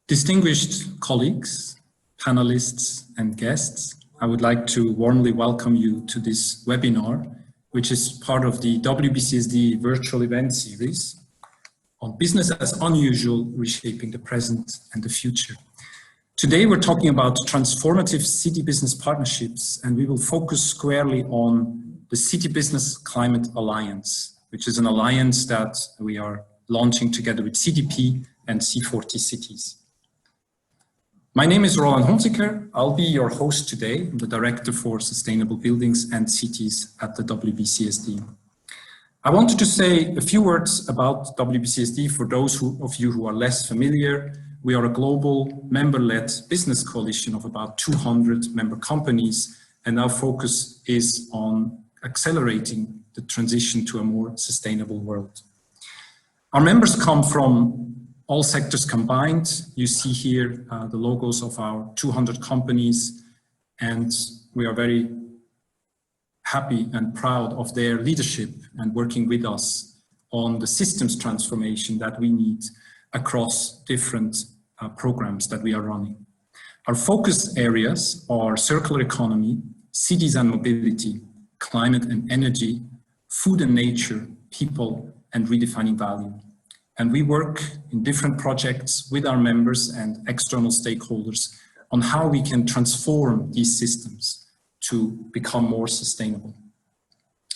Distinguished colleagues, panelists, and guests, I would like to warmly welcome you to this webinar, which is part of the WBCSD virtual event series on business as unusual, reshaping the present and the future. Today, we're talking about transformative city business partnerships, and we will focus squarely on the City Business Climate Alliance, which is an alliance that we are launching together with CDP and C40 cities. My name is Roland Hunziker. I'll be your host today. I'm the Director for Sustainable Buildings and Cities at the WBCSD. I wanted to say a few words about WBCSD for those of you who are less familiar. We are a global member-led business coalition of about 200 member companies, and our focus is on accelerating the transition to a more sustainable world. Our members come from all sectors combined. You see here the logos of our 200 companies, and we are very happy and proud of their leadership and working with us on the systems transformation that we need across different programs that we are running. Our focus areas are circular economy, cities and mobility, climate and energy, food and nature, people, and redefining value. And we work in different projects with our members and external stakeholders on how we can transform these systems to become more sustainable.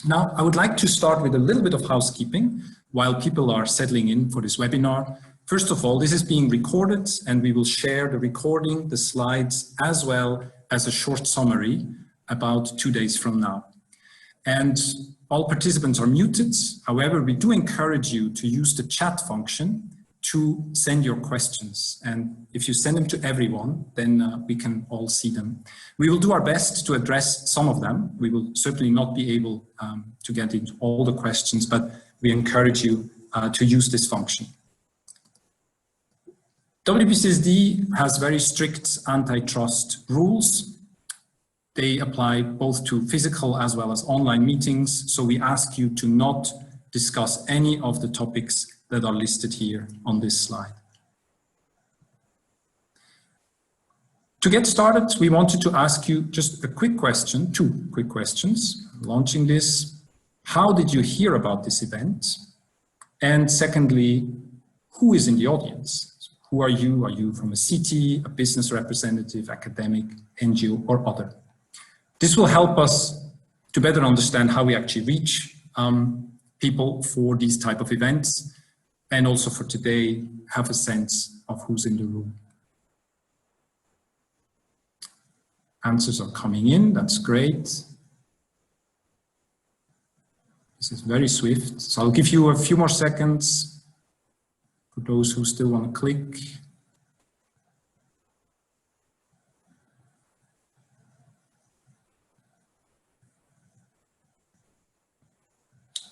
Now, I would like to start with a little bit of housekeeping while people are settling in for this webinar. First of all, this is being recorded, and we will share the recording, the slides, as well as a short summary about 2 days from now. And all participants are muted. However, we do encourage you to use the chat function to send your questions. And if you send them to everyone, then we can all see them. We will do our best to address some of them. We will certainly not be able to get into all the questions, but we encourage you to use this function. WBCSD has very strict antitrust rules. They apply both to physical as well as online meetings, so we ask you to not discuss any of the topics that are listed here on this slide. To get started, we wanted to ask you just a quick question, 2 quick questions. Launching this, how did you hear about this event? And secondly, who is in the audience? Who are you? Are you from a city, a business representative, academic, NGO, or other? This will help us to better understand how we actually reach people for these type of events, and also for today, have a sense of who's in the room. Answers are coming in, that's great. This is very swift, so I'll give you a few more seconds for those who still want to click.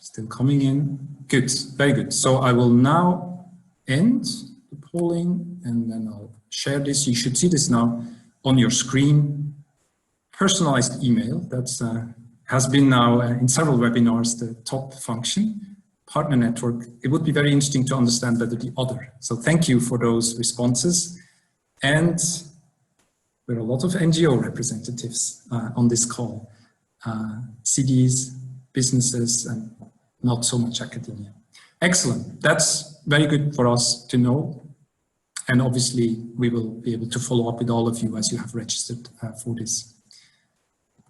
Still coming in. Good, very good. So I will now end the polling, and then I'll share this. You should see this now on your screen. Personalized email, that's has been now in several webinars the top function. Partner network, it would be very interesting to understand better the other. So thank you for those responses. And there are a lot of NGO representatives on this call. CDs, businesses, and not so much academia. Excellent, that's very good for us to know. And obviously we will be able to follow up with all of you as you have registered for this.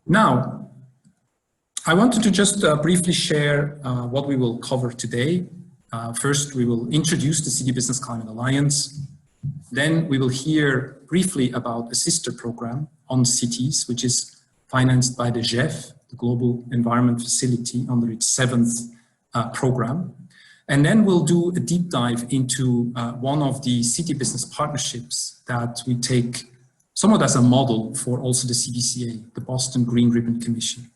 Now, I wanted to just briefly share what we will cover today. First, we will introduce the City Business Climate Alliance. Then we will hear briefly about a sister program on cities, which is financed by the GEF, the Global Environment Facility, under its 7th program. And then we'll do a deep dive into one of the city business partnerships that we take somewhat as a model for also the CBCA, the Boston Green Ribbon Commission.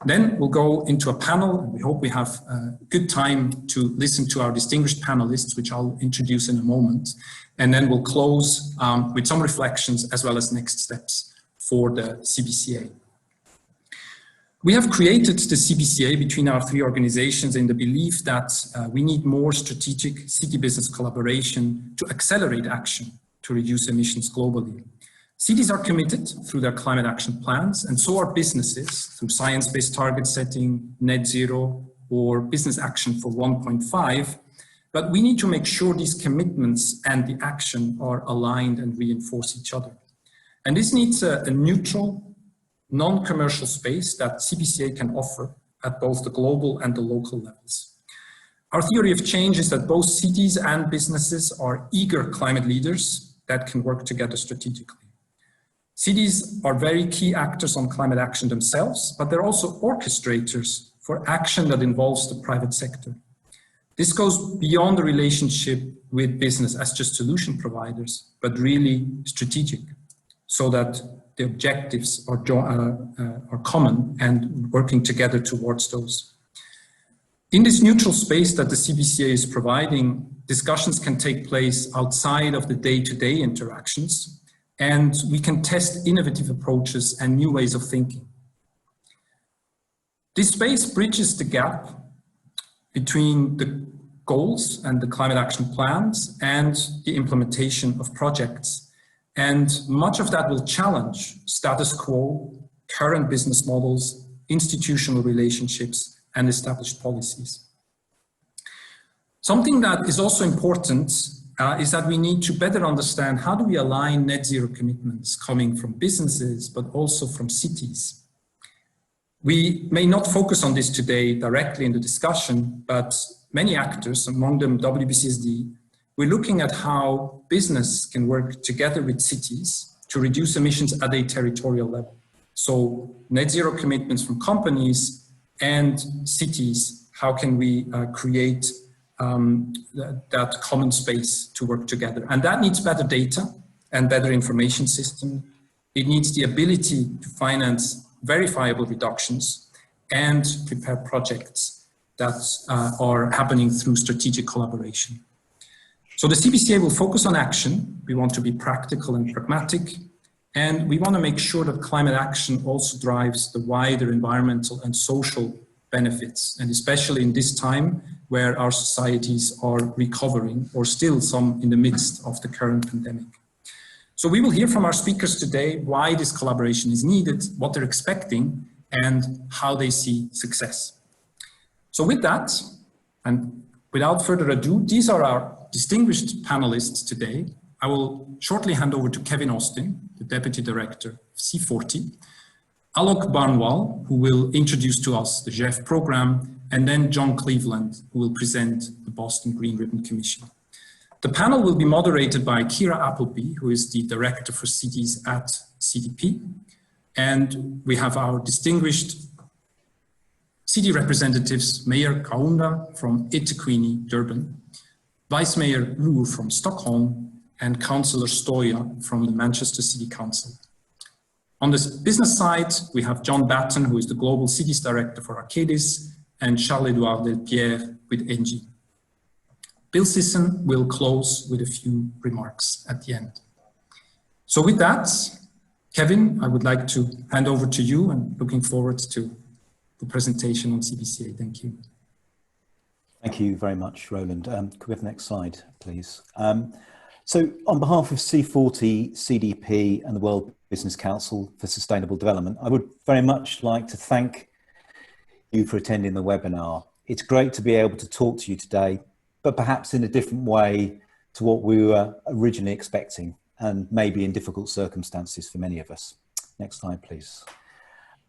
Then we'll go into a panel, and we hope we have a good time to listen to our distinguished panelists, which I'll introduce in a moment. And then we'll close with some reflections as well as next steps for the CBCA. We have created the CBCA between our 3 organizations in the belief that we need more strategic city business collaboration to accelerate action to reduce emissions globally. Cities are committed through their climate action plans, and so are businesses through science-based target setting, net zero, or business action for 1.5. But we need to make sure these commitments and the action are aligned and reinforce each other. And this needs a neutral, non-commercial space that CBCA can offer at both the global and the local levels. Our theory of change is that both cities and businesses are eager climate leaders that can work together strategically. Cities are very key actors on climate action themselves, but they're also orchestrators for action that involves the private sector. This goes beyond the relationship with business as just solution providers, but really strategic, so that the objectives are common and working together towards those. In this neutral space that the CBCA is providing, discussions can take place outside of the day-to-day interactions, and we can test innovative approaches and new ways of thinking. This space bridges the gap between the goals and the climate action plans and the implementation of projects. And much of that will challenge status quo, current business models, institutional relationships, and established policies. Something that is also important is that we need to better understand how do we align net zero commitments coming from businesses, but also from cities. We may not focus on this today directly in the discussion, but many actors, among them WBCSD, we're looking at how business can work together with cities to reduce emissions at a territorial level. So net zero commitments from companies and cities, how can we create that common space to work together? And that needs better data and better information system. It needs the ability to finance verifiable reductions and prepare projects that are happening through strategic collaboration. So the CBCA will focus on action. We want to be practical and pragmatic, and we want to make sure that climate action also drives the wider environmental and social benefits, and especially in this time where our societies are recovering, or still some in the midst of the current pandemic. So we will hear from our speakers today why this collaboration is needed, what they're expecting, and how they see success. So with that, and without further ado, these are our distinguished panelists today. I will shortly hand over to Kevin Austin, the Deputy Director of C40, Alok Barnwal, who will introduce to us the GEF program, and then John Cleveland, who will present the Boston Green Ribbon Commission. The panel will be moderated by Kira Appleby, who is the Director for Cities at CDP. And we have our distinguished city representatives, Mayor Kaunda from Etequini, Durban, Vice Mayor Lu from Stockholm, and Councillor Stoya from the Manchester City Council. On the business side, we have John Batten, who is the Global Cities Director for Arcadis, and Charles-Edouard Delpierre with ENGIE. Bill Sisson will close with a few remarks at the end. So with that, Kevin, I would like to hand over to you, and looking forward to the presentation on CBCA. Thank you. Thank you very much, Roland. Could we have the next slide, please? So on behalf of C40, CDP and the World Business Council for Sustainable Development, I would very much like to thank you for attending the webinar. It's great to be able to talk to you today, but perhaps in a different way to what we were originally expecting, and maybe in difficult circumstances for many of us. Next slide, please.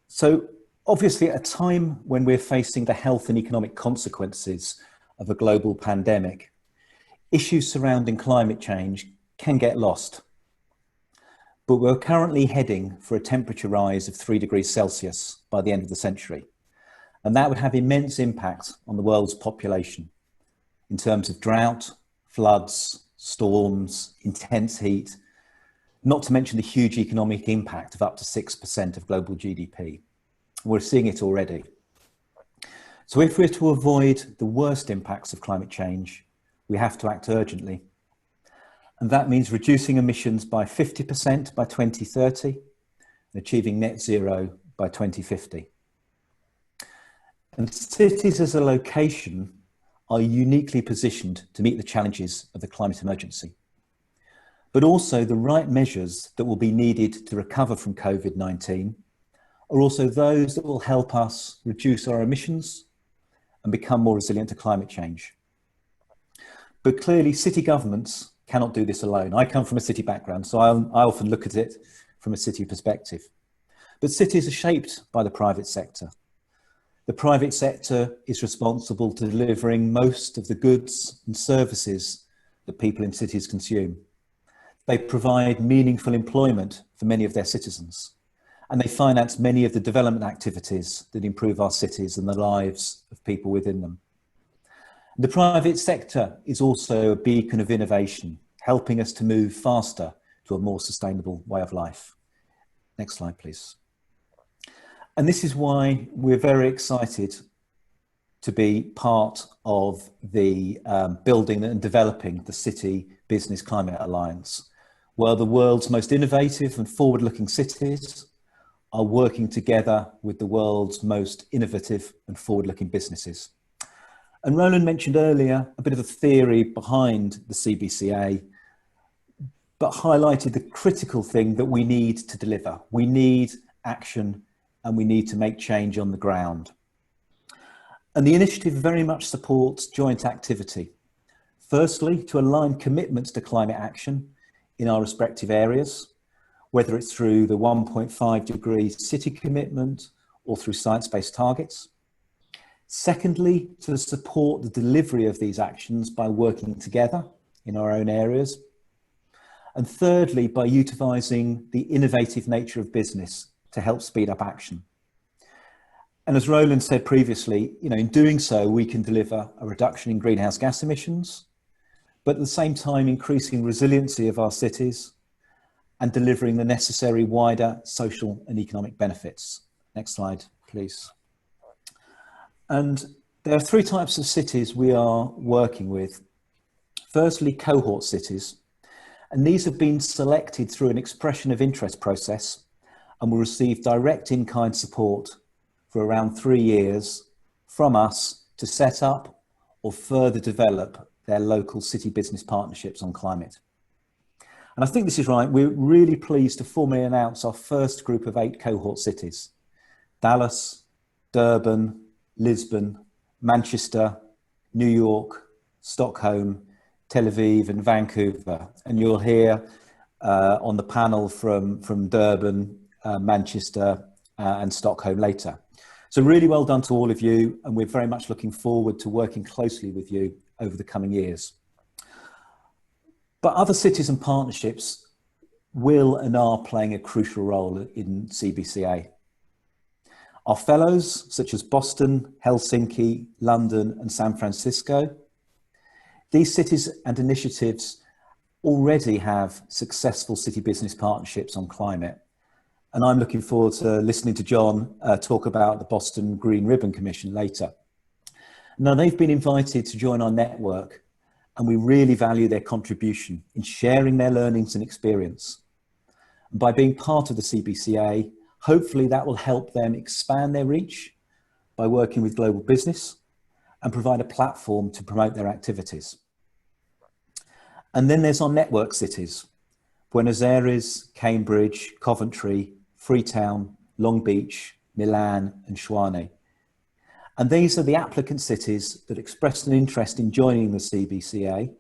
So obviously at a time when we're facing the health and economic consequences of a global pandemic, issues surrounding climate change can get lost. But we're currently heading for a temperature rise of 3 degrees Celsius by the end of the century. And that would have immense impact on the world's population in terms of drought, floods, storms, intense heat, not to mention the huge economic impact of up to 6% of global GDP. We're seeing it already. So if we're to avoid the worst impacts of climate change, we have to act urgently. And that means reducing emissions by 50% by 2030 and achieving net zero by 2050. And cities as a location are uniquely positioned to meet the challenges of the climate emergency. but also the right measures that will be needed to recover from COVID-19 are also those that will help us reduce our emissions and become more resilient to climate change. But clearly, city governments cannot do this alone. I come from a city background, so I often look at it from a city perspective. But cities are shaped by the private sector. The private sector is responsible for delivering most of the goods and services that people in cities consume. They provide meaningful employment for many of their citizens, and they finance many of the development activities that improve our cities and the lives of people within them. The private sector is also a beacon of innovation, helping us to move faster to a more sustainable way of life. Next slide, please. And this is why we're very excited to be part of the building and developing the City Business Climate Alliance, where the world's most innovative and forward-looking cities are working together with the world's most innovative and forward-looking businesses. And Roland mentioned earlier a bit of a theory behind the CBCA, but highlighted the critical thing that we need to deliver. We need action and we need to make change on the ground. And the initiative very much supports joint activity. Firstly, to align commitments to climate action in our respective areas, whether it's through the 1.5 degree city commitment or through science-based targets. Secondly, to support the delivery of these actions by working together in our own areas. And thirdly, by utilising the innovative nature of business to help speed up action. And as Roland said previously, in doing so, we can deliver a reduction in greenhouse gas emissions, but at the same time, increasing resiliency of our cities and delivering the necessary wider social and economic benefits. Next slide, please. And there are three types of cities we are working with. Firstly, cohort cities. And these have been selected through an expression of interest process and will receive direct in-kind support for around 3 years from us to set up or further develop their local city business partnerships on climate. And I think this is right. We're really pleased to formally announce our first group of 8 cohort cities: Dallas, Durban, Lisbon, Manchester, New York, Stockholm, Tel Aviv and Vancouver. And you'll hear on the panel from Durban, Manchester and Stockholm later. So really well done to all of you, and we're very much looking forward to working closely with you over the coming years. But other cities and partnerships will and are playing a crucial role in CBCA. Our fellows, such as Boston, Helsinki, London and San Francisco, these cities and initiatives already have successful city business partnerships on climate. And I'm looking forward to listening to John talk about the Boston Green Ribbon Commission later. Now, they've been invited to join our network, and we really value their contribution in sharing their learnings and experience. And by being part of the CBCA, hopefully that will help them expand their reach by working with global business and provide a platform to promote their activities. And then there's our network cities: Buenos Aires, Cambridge, Coventry, Freetown, Long Beach, Milan and Schwane. And these are the applicant cities that expressed an interest in joining the CBCA,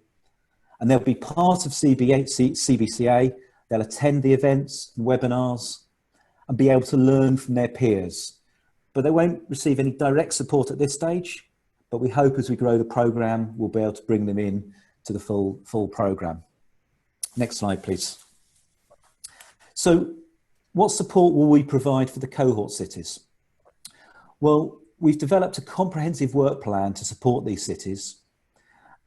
and they'll be part of CBCA. They'll attend the events and webinars and be able to learn from their peers, but they won't receive any direct support at this stage. But we hope as we grow the programme, we'll be able to bring them in to the full programme. Next slide, please. So what support will we provide for the cohort cities? Well, we've developed a comprehensive work plan to support these cities.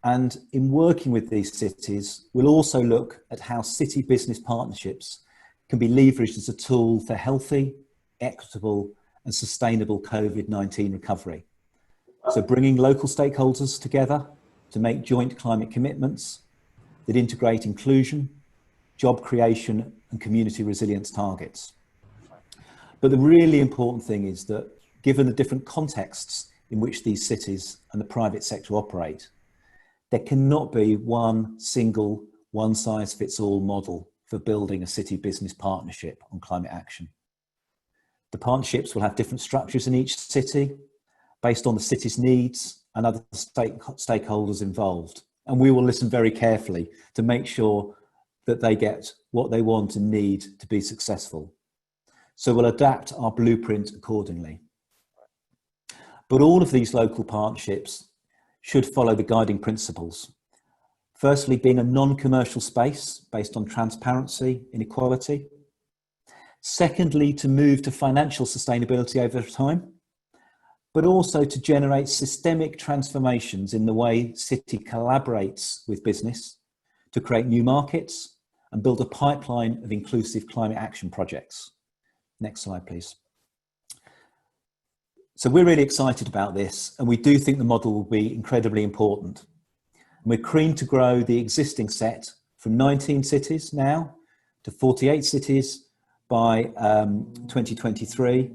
And in working with these cities, we'll also look at how city business partnerships can be leveraged as a tool for healthy, equitable and sustainable COVID-19 recovery. So bringing local stakeholders together to make joint climate commitments that integrate inclusion, job creation and community resilience targets. But the really important thing is that given the different contexts in which these cities and the private sector operate, there cannot be one single one-size-fits-all model for building a city business partnership on climate action. The partnerships will have different structures in each city based on the city's needs and other stakeholders involved. And we will listen very carefully to make sure that they get what they want and need to be successful. So we'll adapt our blueprint accordingly. But all of these local partnerships should follow the guiding principles. Firstly, being a non-commercial space based on transparency, inequality. Secondly, to move to financial sustainability over time, but also to generate systemic transformations in the way city collaborates with business to create new markets and build a pipeline of inclusive climate action projects. Next slide, please. So we're really excited about this, and we do think the model will be incredibly important. And we're keen to grow the existing set from 19 cities now to 48 cities by 2023,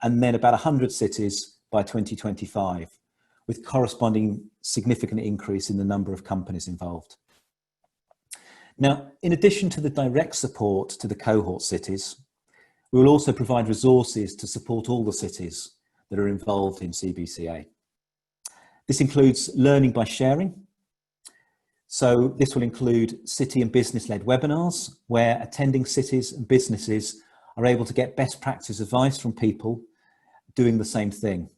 and then about 100 cities by 2025, with corresponding significant increase in the number of companies involved. Now, in addition to the direct support to the cohort cities, we will also provide resources to support all the cities that are involved in CBCA. This includes learning by sharing. So this will include city and business-led webinars where attending cities and businesses are able to get best practice advice from people doing the same thing.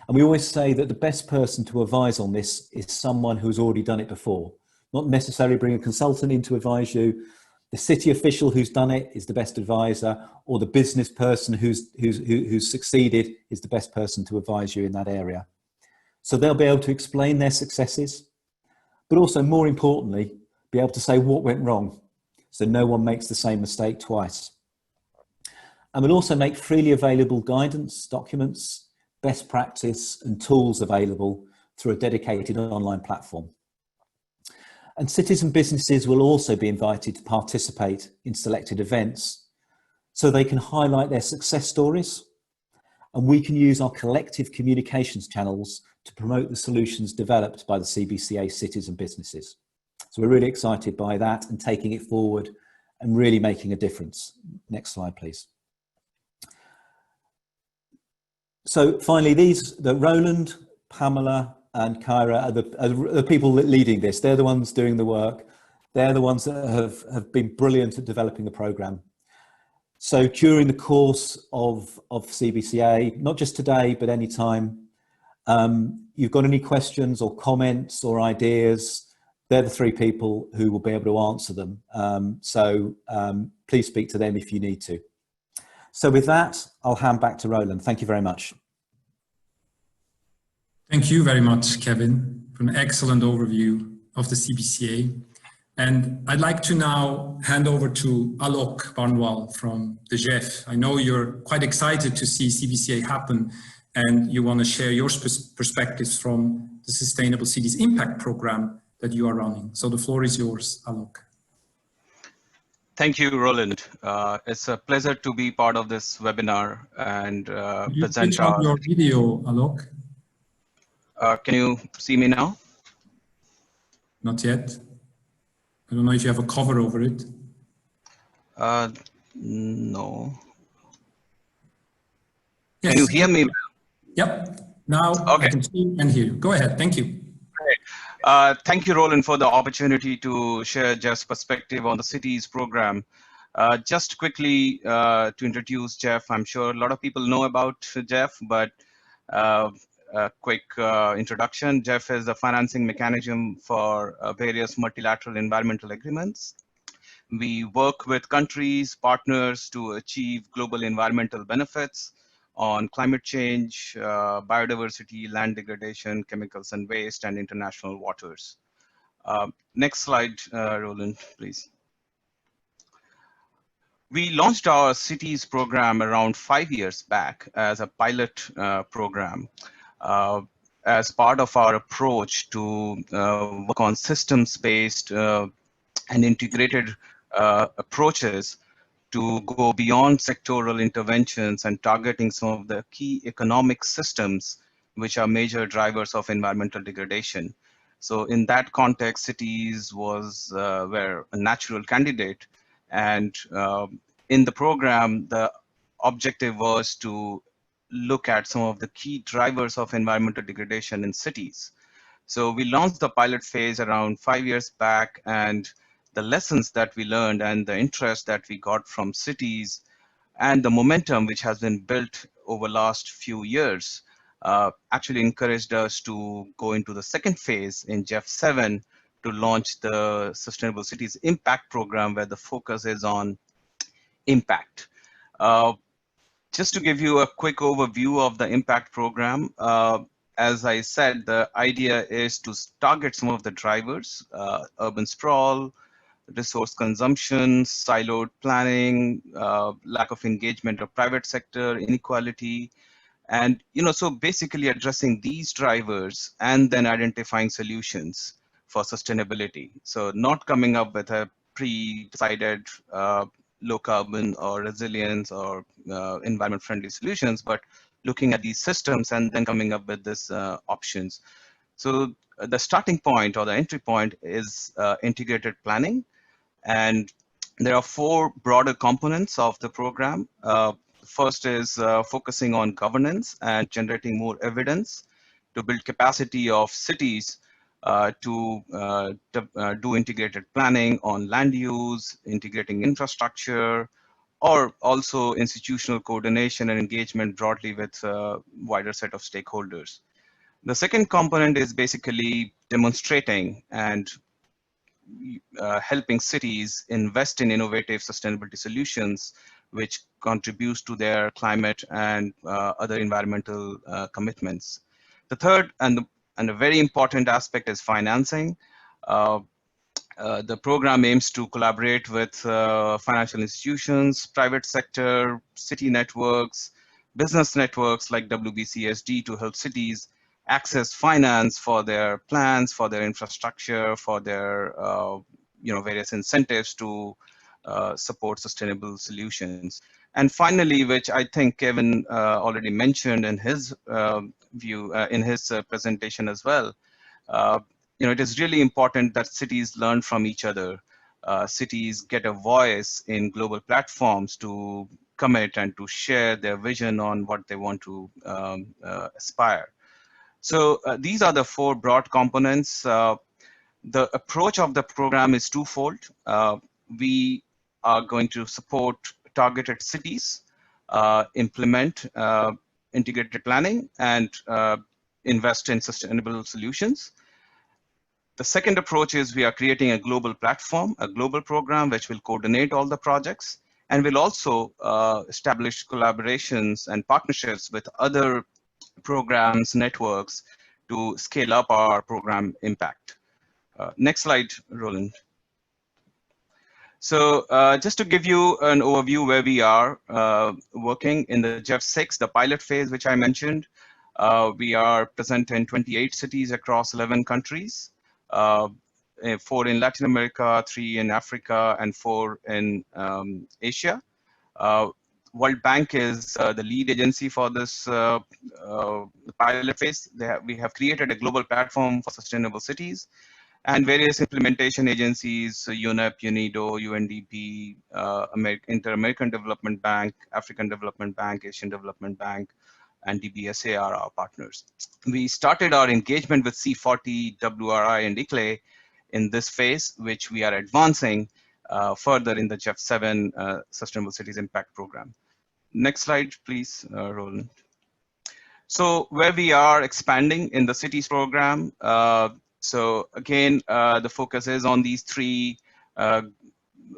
And we always say that the best person to advise on this is someone who's already done it before, not necessarily bring a consultant in to advise you. The city official who's done it is the best advisor, or the business person who's succeeded is the best person to advise you in that area. So they'll be able to explain their successes, but also more importantly, be able to say what went wrong, so no one makes the same mistake twice. And we'll also make freely available guidance, documents, best practice and tools available through a dedicated online platform. And cities and businesses will also be invited to participate in selected events so they can highlight their success stories, and we can use our collective communications channels to promote the solutions developed by the CBCA cities and businesses. So we're really excited by that and taking it forward and really making a difference. Next slide, please. So finally, Roland, Pamela and Kyra are the people leading this. They're the ones doing the work. They're the ones that have been brilliant at developing the programme. So during the course of CBCA, not just today, but any time, you've got any questions or comments or ideas, they're the three people who will be able to answer them. Please speak to them if you need to. So with that, I'll hand back to Roland. Thank you very much. Thank you very much, Kevin, for an excellent overview of the CBCA. And I'd like to now hand over to Alok Barnwal from the GEF. I know you're quite excited to see CBCA happen, and you want to share your perspectives from the Sustainable Cities Impact Programme that you are running. So the floor is yours, Alok. Thank you, Roland. It's a pleasure to be part of this webinar and present your video, Alok. Can you see me now? Not yet. I don't know if you have a cover over it. No. Yes. Can you hear me? Yep. Now okay. I can see and hear you. Go ahead. Thank you. Great. Thank you, Roland, for the opportunity to share Jeff's perspective on the cities program. Just quickly to introduce Jeff, I'm sure a lot of people know about Jeff, but a quick introduction. Jeff is the financing mechanism for various multilateral environmental agreements. We work with countries, partners to achieve global environmental benefits on climate change, biodiversity, land degradation, chemicals and waste, and international waters. Next slide, Roland, please. We launched our cities program around 5 years back as a pilot program as part of our approach to work on systems-based and integrated approaches to go beyond sectoral interventions and targeting some of the key economic systems which are major drivers of environmental degradation. So in that context, cities were a natural candidate. And in the program, the objective was to look at some of the key drivers of environmental degradation in cities. So we launched the pilot phase around 5 years back, and the lessons that we learned and the interest that we got from cities and the momentum which has been built over last few years actually encouraged us to go into the second phase in JEF 7 to launch the Sustainable Cities Impact Program, where the focus is on impact. Just to give you a quick overview of the impact program, as I said, the idea is to target some of the drivers, urban sprawl, resource consumption, siloed planning, lack of engagement of private sector, inequality, and so basically addressing these drivers and then identifying solutions for sustainability. So not coming up with a pre-decided low carbon or resilience or environment friendly solutions, but looking at these systems and then coming up with these options. So the starting point or the entry point is integrated planning. And there are four broader components of the program. First is focusing on governance and generating more evidence to build capacity of cities to do integrated planning on land use, integrating infrastructure, or also institutional coordination and engagement broadly with a wider set of stakeholders. The second component is basically demonstrating and helping cities invest in innovative sustainability solutions, which contributes to their climate and other environmental commitments. The third and a very important aspect is financing. The program aims to collaborate with financial institutions, private sector, city networks, business networks like WBCSD to help cities access finance for their plans, for their infrastructure, for their various incentives to support sustainable solutions. And finally, which I think Kevin already mentioned in his in his presentation as well, it is really important that cities learn from each other. Cities get a voice in global platforms to commit and to share their vision on what they want to aspire. So these are the four broad components. The approach of the program is twofold. We are going to support targeted cities, implement integrated planning, and invest in sustainable solutions. The second approach is we are creating a global platform, a global program which will coordinate all the projects, and will also establish collaborations and partnerships with other programs, networks to scale up our program impact. Next slide, Roland. So just to give you an overview where we are working in the JEF 6, the pilot phase, which I mentioned, we are present in 28 cities across 11 countries, 4 in Latin America, 3 in Africa, and 4 in Asia. World Bank is the lead agency for this pilot phase. We have created a global platform for sustainable cities, and various implementation agencies, UNEP, UNIDO, UNDP, Inter-American Development Bank, African Development Bank, Asian Development Bank, and DBSA are our partners. We started our engagement with C40, WRI, and ICLE in this phase, which we are advancing further in the JEF 7 Sustainable Cities Impact Program. Next slide, please, Roland. So where we are expanding in the cities program, so again, the focus is on these 3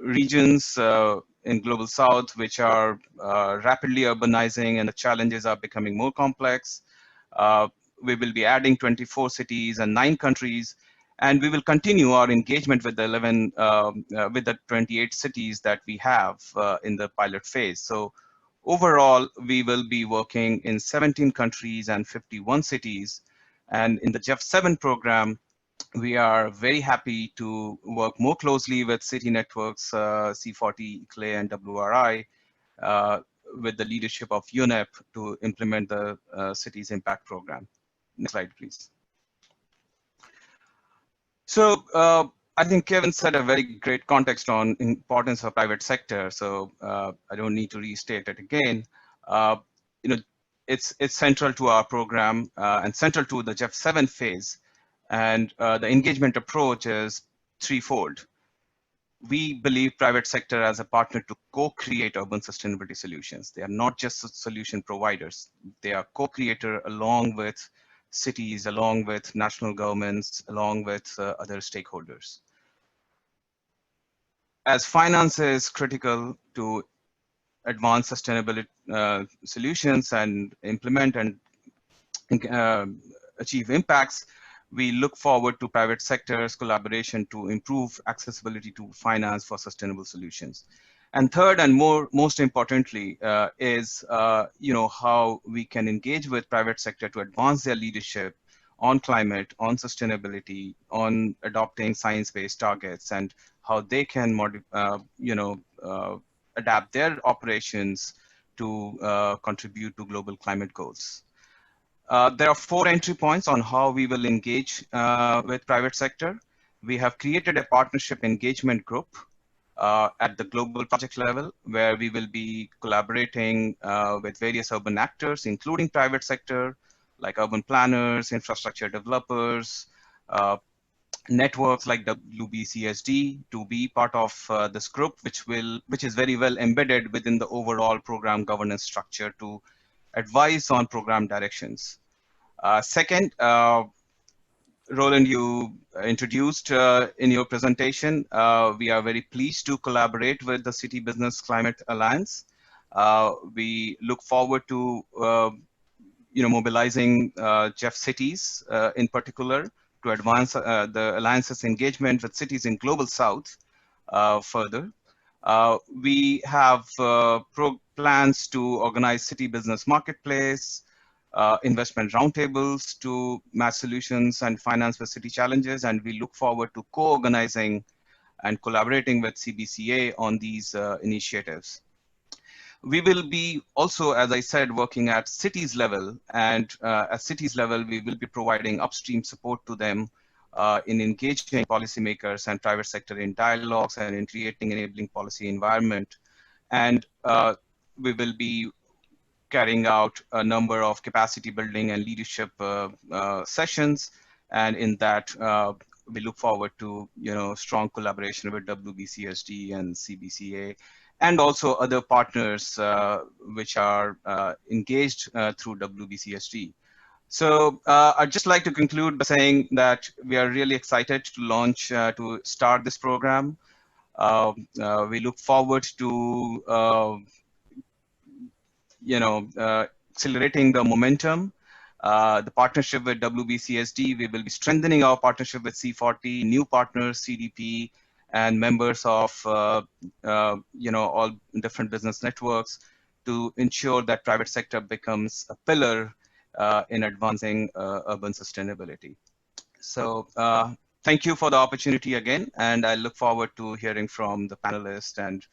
regions in Global South, which are rapidly urbanizing, and the challenges are becoming more complex. We will be adding 24 cities and 9 countries, and we will continue our engagement with the 28 cities that we have in the pilot phase. So overall, we will be working in 17 countries and 51 cities. And in the JEF 7 program, we are very happy to work more closely with city networks, C40, ICLE, and WRI, with the leadership of UNEP to implement the cities impact program. Next slide, please. So I think Kevin set a very great context on importance of private sector. So I don't need to restate it again. Uh, you know, it's central to our program and central to the Jeff 7 phase. And the engagement approach is threefold. We believe private sector as a partner to co-create urban sustainability solutions. They are not just solution providers. They are co-creator along with cities, along with national governments, along with other stakeholders. As finance is critical to advance sustainability solutions and implement and achieve impacts, we look forward to private sector's collaboration to improve accessibility to finance for sustainable solutions. And third, and most importantly, is how we can engage with private sector to advance their leadership on climate, on sustainability, on adopting science-based targets, and how they can adapt their operations to contribute to global climate goals. There are 4 entry points on how we will engage with private sector. We have created a partnership engagement group at the global project level, where we will be collaborating with various urban actors, including private sector, like urban planners, infrastructure developers, networks like WBCSD, to be part of this group, which is very well embedded within the overall program governance structure to advise on program directions. Second, Roland, you introduced in your presentation, we are very pleased to collaborate with the City Business Climate Alliance. We look forward to mobilizing Jeff cities in particular to advance the Alliance's engagement with cities in Global South further. We have plans to organize city business marketplace, investment roundtables to match solutions and finance for city challenges, and we look forward to co-organizing and collaborating with CBCA on these initiatives. We will be also, as I said, working at cities level, and at cities level, we will be providing upstream support to them in engaging policymakers and private sector in dialogues and in creating enabling policy environment. And we will be carrying out a number of capacity building and leadership sessions. And in that, we look forward to strong collaboration with WBCSD and CBCA, and also other partners which are engaged through WBCSD. So I'd just like to conclude by saying that we are really excited to launch, to start this program. We look forward to accelerating the momentum. The partnership with WBCSD, we will be strengthening our partnership with C40, new partners, CDP, and members of all different business networks to ensure that private sector becomes a pillar in advancing urban sustainability. So thank you for the opportunity again, and I look forward to hearing from the panelists and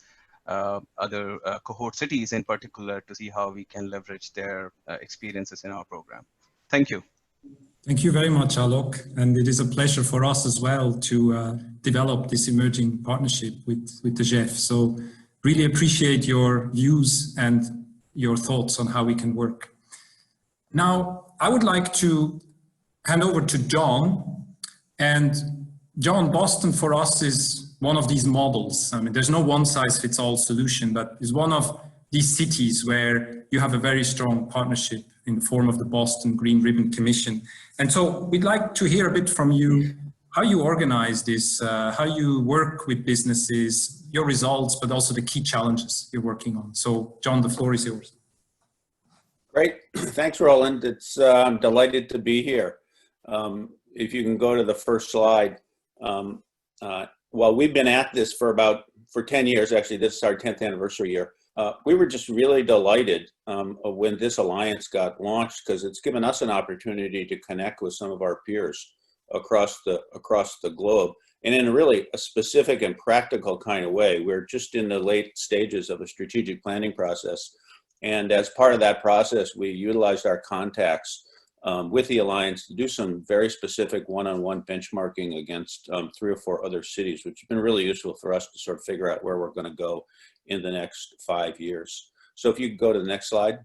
other cohort cities in particular to see how we can leverage their experiences in our program. Thank you. Thank you very much, Alok. And it is a pleasure for us as well to develop this emerging partnership with the GEF. So really appreciate your views and your thoughts on how we can work. Now, I would like to hand over to John. And John, Boston for us is one of these models. I mean, there's no one-size-fits-all solution, but it's one of these cities where you have a very strong partnership in the form of the Boston Green Ribbon Commission. And so we'd like to hear a bit from you, how you organize this, how you work with businesses, your results, but also the key challenges you're working on. So John, the floor is yours. Great, thanks Roland. I'm delighted to be here. If you can go to the first slide. Well, we've been at this for 10 years, actually. This is our 10th anniversary year. We were just really delighted when this alliance got launched, because it's given us an opportunity to connect with some of our peers across the globe, and in a specific and practical kind of way. We're just in the late stages of a strategic planning process, and as part of that process, we utilized our contacts with the Alliance to do some very specific one-on-one benchmarking against 3 or 4 other cities, which has been really useful for us to sort of figure out where we're going to go in the next 5 years. So if you could go to the next slide.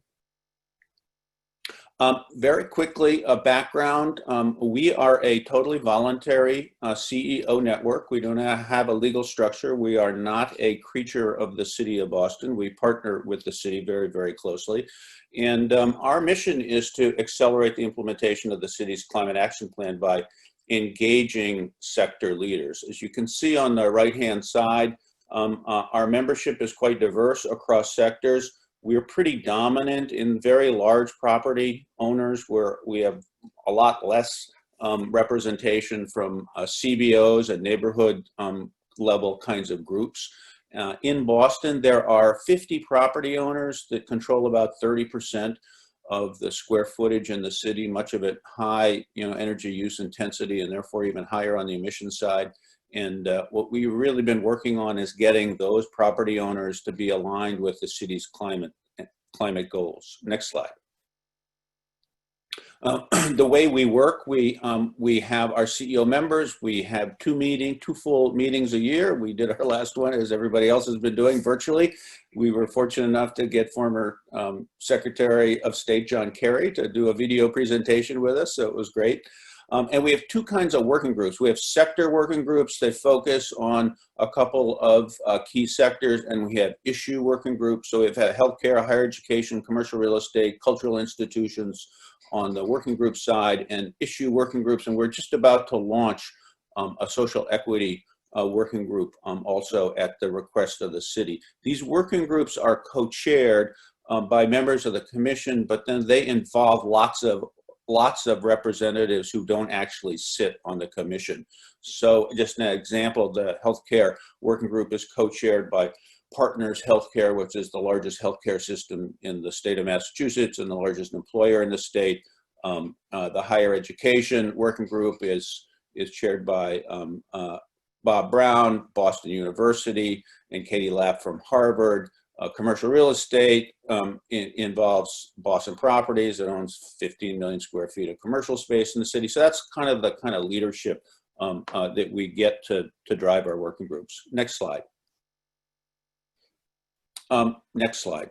Very quickly, a background. We are a totally voluntary CEO network. We do not have a legal structure. We are not a creature of the city of Boston. We partner with the city very, very closely. And our mission is to accelerate the implementation of the city's climate action plan by engaging sector leaders. As you can see on the right-hand side, our membership is quite diverse across sectors. We're pretty dominant in very large property owners where we have a lot less representation from CBOs and neighborhood level kinds of groups. In Boston, there are 50 property owners that control about 30% of the square footage in the city, much of it high, energy use intensity and therefore even higher on the emission side. And what we've really been working on is getting those property owners to be aligned with the city's climate goals. Next slide. The way we work, we have our CEO members. We have two full meetings a year. We did our last one, as everybody else has been doing, virtually. We were fortunate enough to get former Secretary of State John Kerry to do a video presentation with us, so it was great. And we have 2 kinds of working groups. We have sector working groups that focus on a couple of key sectors, and we have issue working groups. So we've had healthcare, higher education, commercial real estate, cultural institutions on the working group side, and issue working groups. And we're just about to launch a social equity working group also at the request of the city. These working groups are co-chaired by members of the commission, but then they involve lots of representatives who don't actually sit on the commission. So just an example, the healthcare working group is co-chaired by Partners Healthcare, which is the largest healthcare system in the state of Massachusetts and the largest employer in the state. The higher education working group is chaired by Bob Brown, Boston University, and Katie Lapp from Harvard. Commercial real estate involves Boston Properties that owns 15 million square feet of commercial space in the city. So that's kind of the kind of leadership that we get to drive our working groups. Next slide. Next slide.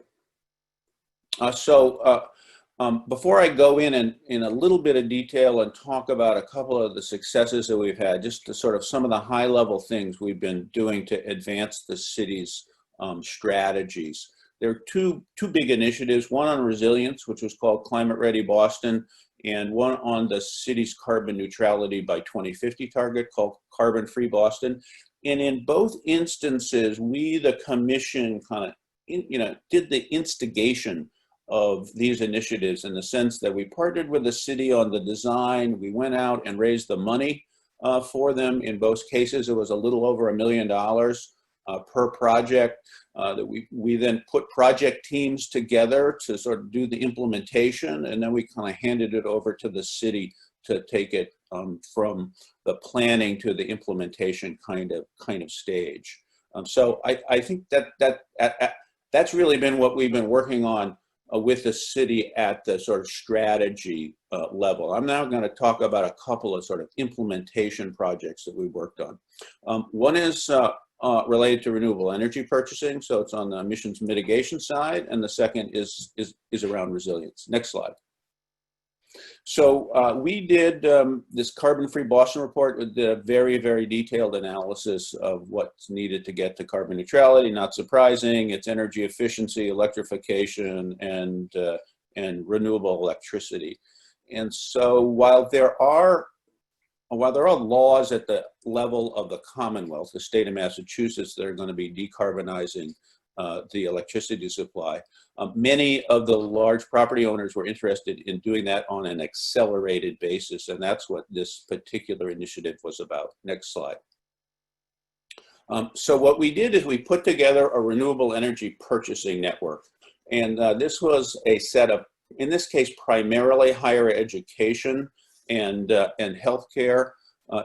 Before I go in a little bit of detail and talk about a couple of the successes that we've had, just to sort of some of the high level things we've been doing to advance the city's strategies. There are two big initiatives, one on resilience, which was called Climate Ready Boston, and one on the city's carbon neutrality by 2050 target called Carbon Free Boston. And in both instances, we, the commission, kind of, did the instigation of these initiatives in the sense that we partnered with the city on the design. We went out and raised the money for them. In both cases, it was a little over $1 million per project. That we then put project teams together to sort of do the implementation, and then we kind of handed it over to the city to take it from the planning to the implementation kind of stage. So I think that's really been what we've been working on with the city at the sort of strategy level. I'm now going to talk about a couple of sort of implementation projects that we worked on. One is related to renewable energy purchasing, so it's on the emissions mitigation side, and the second is around resilience. Next slide. So we did this Carbon Free Boston report with a very, very detailed analysis of what's needed to get to carbon neutrality. Not surprising, it's energy efficiency, electrification, and renewable electricity. And so while there are laws at the level of the Commonwealth, the state of Massachusetts, that are going to be decarbonizing the electricity supply, many of the large property owners were interested in doing that on an accelerated basis, and that's what this particular initiative was about. Next slide. So what we did is we put together a renewable energy purchasing network, and this was a set of, in this case, primarily higher education and healthcare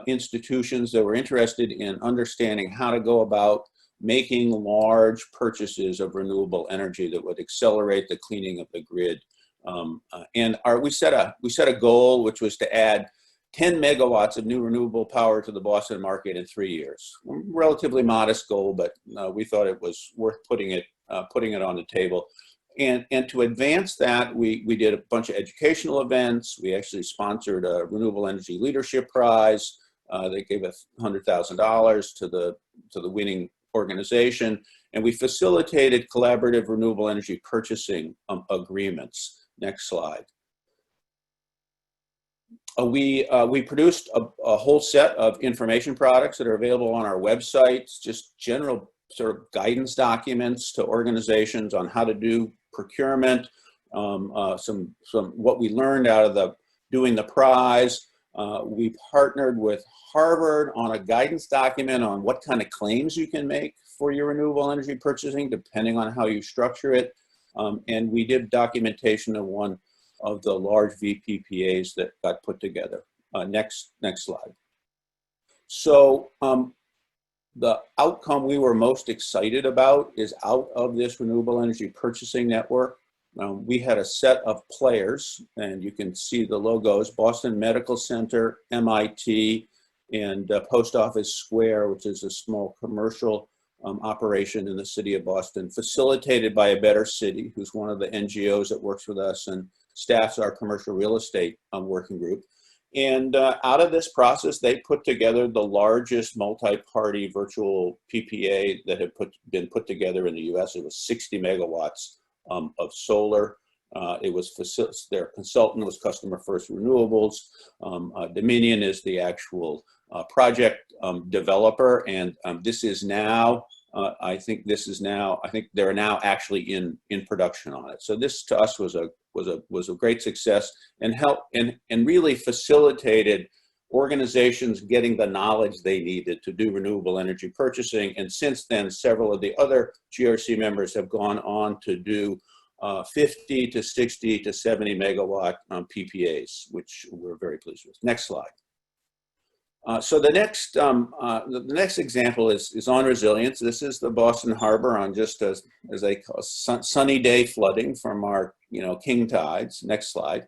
institutions that were interested in understanding how to go about making large purchases of renewable energy that would accelerate the cleaning of the grid We set a goal, which was to add 10 megawatts of new renewable power to the Boston market in 3 years. Relatively modest goal, but we thought it was worth putting it on the table. And to advance that, we did a bunch of educational events. We actually sponsored a Renewable Energy Leadership Prize. They gave us $100,000 to the winning organization, and we facilitated collaborative renewable energy purchasing agreements. Next slide. We produced a whole set of information products that are available on our websites, just general sort of guidance documents to organizations on how to do procurement, some what we learned out of doing the prize. We partnered with Harvard on a guidance document on what kind of claims you can make for your renewable energy purchasing, depending on how you structure it. And we did documentation of one of the large VPPAs that got put together. Next slide. So the outcome we were most excited about is out of this renewable energy purchasing network. We had a set of players, and you can see the logos: Boston Medical Center, MIT, and Post Office Square, which is a small commercial operation in the city of Boston, facilitated by A Better City, who's one of the NGOs that works with us and staffs our commercial real estate working group. And out of this process, they put together the largest multi-party virtual PPA that had been put together in the US. It was 60 megawatts of solar. Their consultant was Customer First Renewables. Dominion is the actual project developer, and this is now, I think they're now actually in production on it. So this to us was a great success, and helped and really facilitated organizations getting the knowledge they needed to do renewable energy purchasing. And since then, several of the other GRC members have gone on to do 50 to 60 to 70 megawatt PPAs, which we're very pleased with. Next slide. So the next example is on resilience. This is the Boston Harbor on just as they call sunny day flooding from our king tides. Next slide.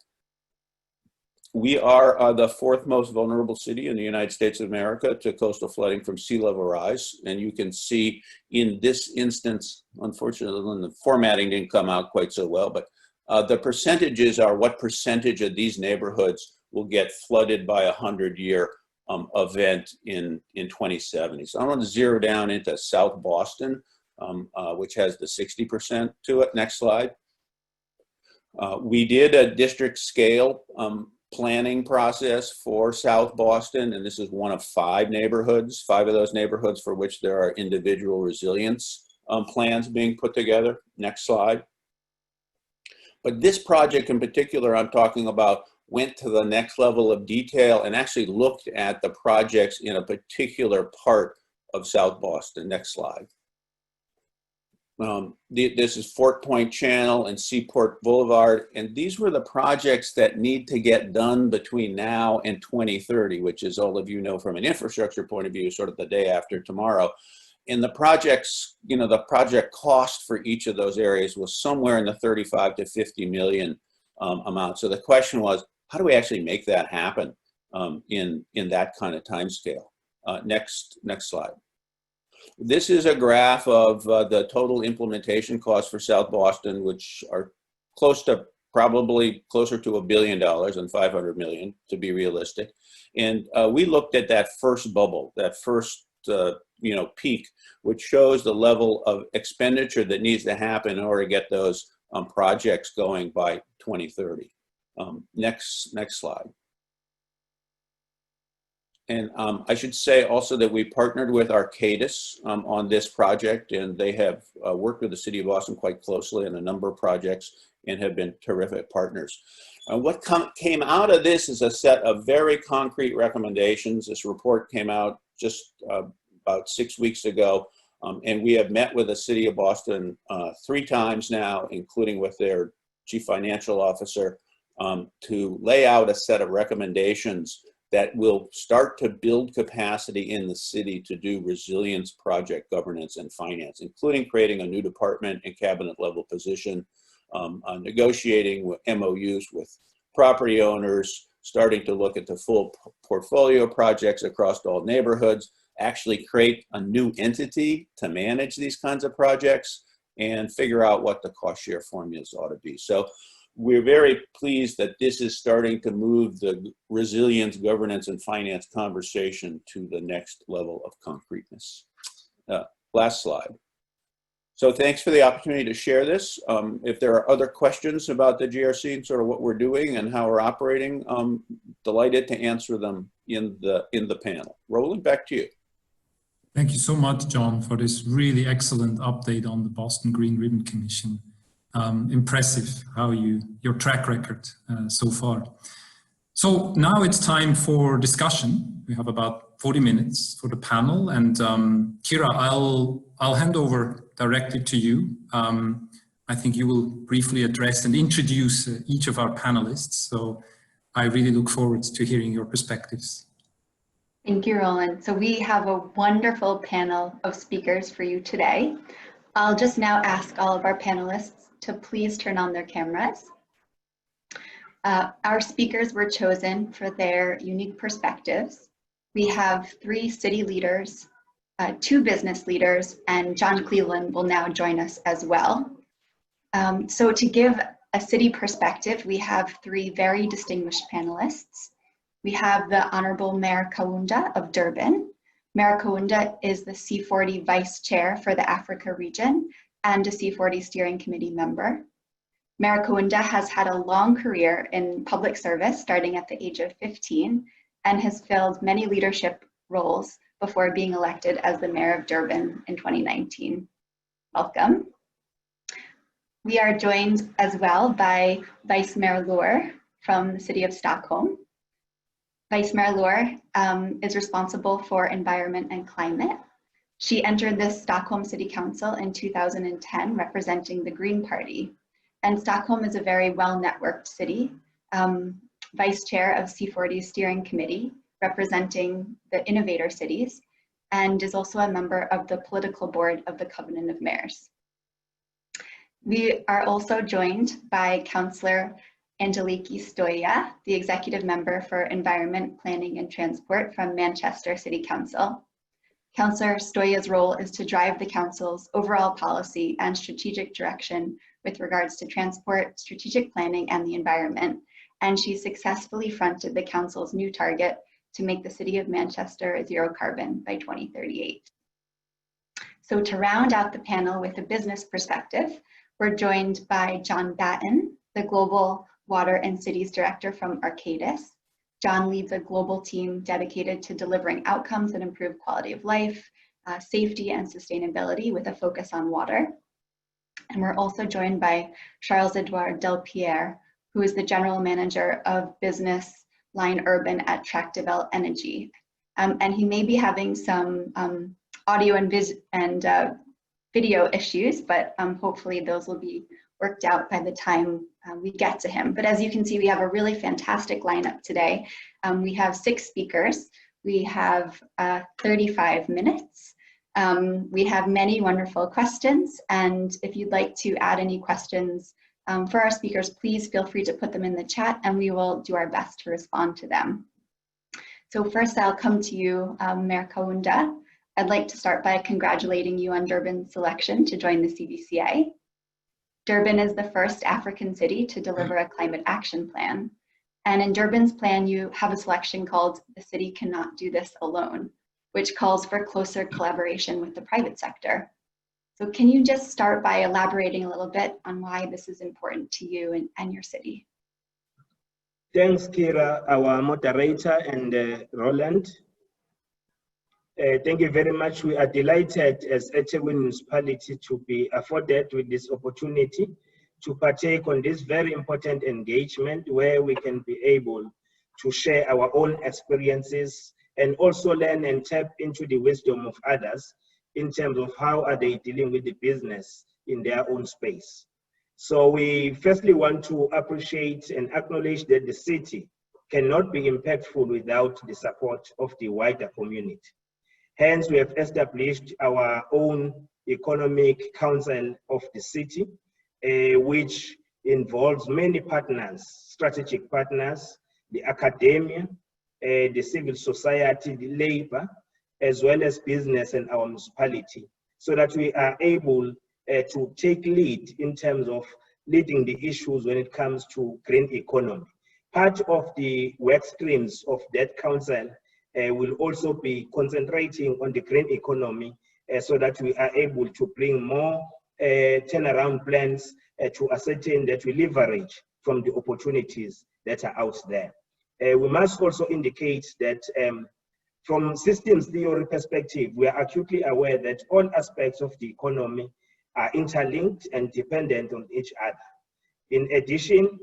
We are the fourth most vulnerable city in the United States of America to coastal flooding from sea level rise. And you can see in this instance, unfortunately, the formatting didn't come out quite so well, but the percentages are what percentage of these neighborhoods will get flooded by a 100-year event in 2070. So I want to zero down into South Boston, which has the 60% to it. Next slide. We did a district scale planning process for South Boston, and this is one of 5 neighborhoods, 5 of those neighborhoods for which there are individual resilience plans being put together. Next slide. But this project in particular I'm talking about went to the next level of detail and actually looked at the projects in a particular part of South Boston. Next slide. This is Fort Point Channel and Seaport Boulevard, and these were the projects that need to get done between now and 2030, which, as all of you know from an infrastructure point of view, is sort of the day after tomorrow. And the projects, the project cost for each of those areas was somewhere in the 35 to 50 million amount. So the question was, how do we actually make that happen in that kind of time scale? Next slide. This is a graph of the total implementation costs for South Boston, which are probably closer to $1 billion than 500 million, to be realistic. And we looked at that first bubble, that first peak, which shows the level of expenditure that needs to happen in order to get those projects going by 2030. Next slide. And I should say also that we partnered with Arcadis on this project, and they have worked with the City of Boston quite closely on a number of projects and have been terrific partners. What came out of this is a set of very concrete recommendations. This report came out just about 6 weeks ago, and we have met with the City of Boston 3 times now, including with their Chief Financial Officer, to lay out a set of recommendations that will start to build capacity in the city to do resilience project governance and finance, including creating a new department and cabinet level position, negotiating with MOUs with property owners, starting to look at the full portfolio projects across all neighborhoods, actually create a new entity to manage these kinds of projects, and figure out what the cost share formulas ought to be. So we're very pleased that this is starting to move the resilience, governance, and finance conversation to the next level of concreteness. Last slide. So thanks for the opportunity to share this. If there are other questions about the GRC and sort of what we're doing and how we're operating, delighted to answer them in the panel. Roland, back to you. Thank you so much, John, for this really excellent update on the Boston Green Ribbon Commission. Impressive how your track record so far. So now it's time for discussion. We have about 40 minutes for the panel, and Kira, I'll hand over directly to you. I think you will briefly address and introduce each of our panelists. So I really look forward to hearing your perspectives. Thank you, Roland. So we have a wonderful panel of speakers for you today. I'll just now ask all of our panelists to please turn on their cameras. Our speakers were chosen for their unique perspectives. We have 3 city leaders, 2 business leaders, and John Cleveland will now join us as well. So to give a city perspective, we have 3 very distinguished panelists. We have the Honorable Mayor Kaunda of Durban. Mayor Kaunda is the C40 Vice Chair for the Africa region and a C40 Steering Committee member. Mayor Kaunda has had a long career in public service, starting at the age of 15, and has filled many leadership roles before being elected as the Mayor of Durban in 2019. Welcome. We are joined as well by Vice Mayor Lohr from the City of Stockholm. Vice Mayor Lohr is responsible for environment and climate. She entered the Stockholm City Council in 2010, representing the Green Party. And Stockholm is a very well-networked city, Vice Chair of C40's Steering Committee, representing the innovator cities, and is also a member of the political board of the Covenant of Mayors. We are also joined by Councillor Angeliki Stoya, the Executive Member for Environment, Planning and Transport from Manchester City Council. Councillor Stoya's role is to drive the Council's overall policy and strategic direction with regards to transport, strategic planning, and the environment, and she successfully fronted the Council's new target to make the City of Manchester zero carbon by 2038. So to round out the panel with a business perspective, we're joined by John Batten, the Global Water and Cities Director from Arcadis. John leads a global team dedicated to delivering outcomes that improve quality of life, safety, and sustainability with a focus on water. And we're also joined by Charles-Edouard Delpierre, who is the General Manager of Business Line Urban at Tractebel Energy. And he may be having some audio and video issues, but hopefully those will be worked out by the time we get to him. But as you can see, we have a really fantastic lineup today. We have 6 speakers. We have 35 minutes. We have many wonderful questions. And if you'd like to add any questions for our speakers, please feel free to put them in the chat and we will do our best to respond to them. So first I'll come to you, Mayor Kaunda. I'd like to start by congratulating you on Durban's selection to join the CBCA. Durban is the first African city to deliver a climate action plan. And in Durban's plan, you have a selection called "The City Cannot Do This Alone," which calls for closer collaboration with the private sector. So can you just start by elaborating a little bit on why this is important to you and your city? Thanks, Kira, our moderator, and Roland. Thank you very much. We are delighted as eThekwini municipality to be afforded with this opportunity to partake on this very important engagement where we can be able to share our own experiences and also learn and tap into the wisdom of others in terms of how are they dealing with the business in their own space. So we firstly want to appreciate and acknowledge that the city cannot be impactful without the support of the wider community. Hence, we have established our own economic council of the city, which involves many partners, strategic partners, the academia, the civil society, the labor, as well as business and our municipality, so that we are able to take lead in terms of leading the issues when it comes to green economy. Part of the work streams of that council will also be concentrating on the green economy so that we are able to bring more turnaround plans to ascertain that we leverage from the opportunities that are out there. We must also indicate that from systems theory perspective, we are acutely aware that all aspects of the economy are interlinked and dependent on each other. In addition,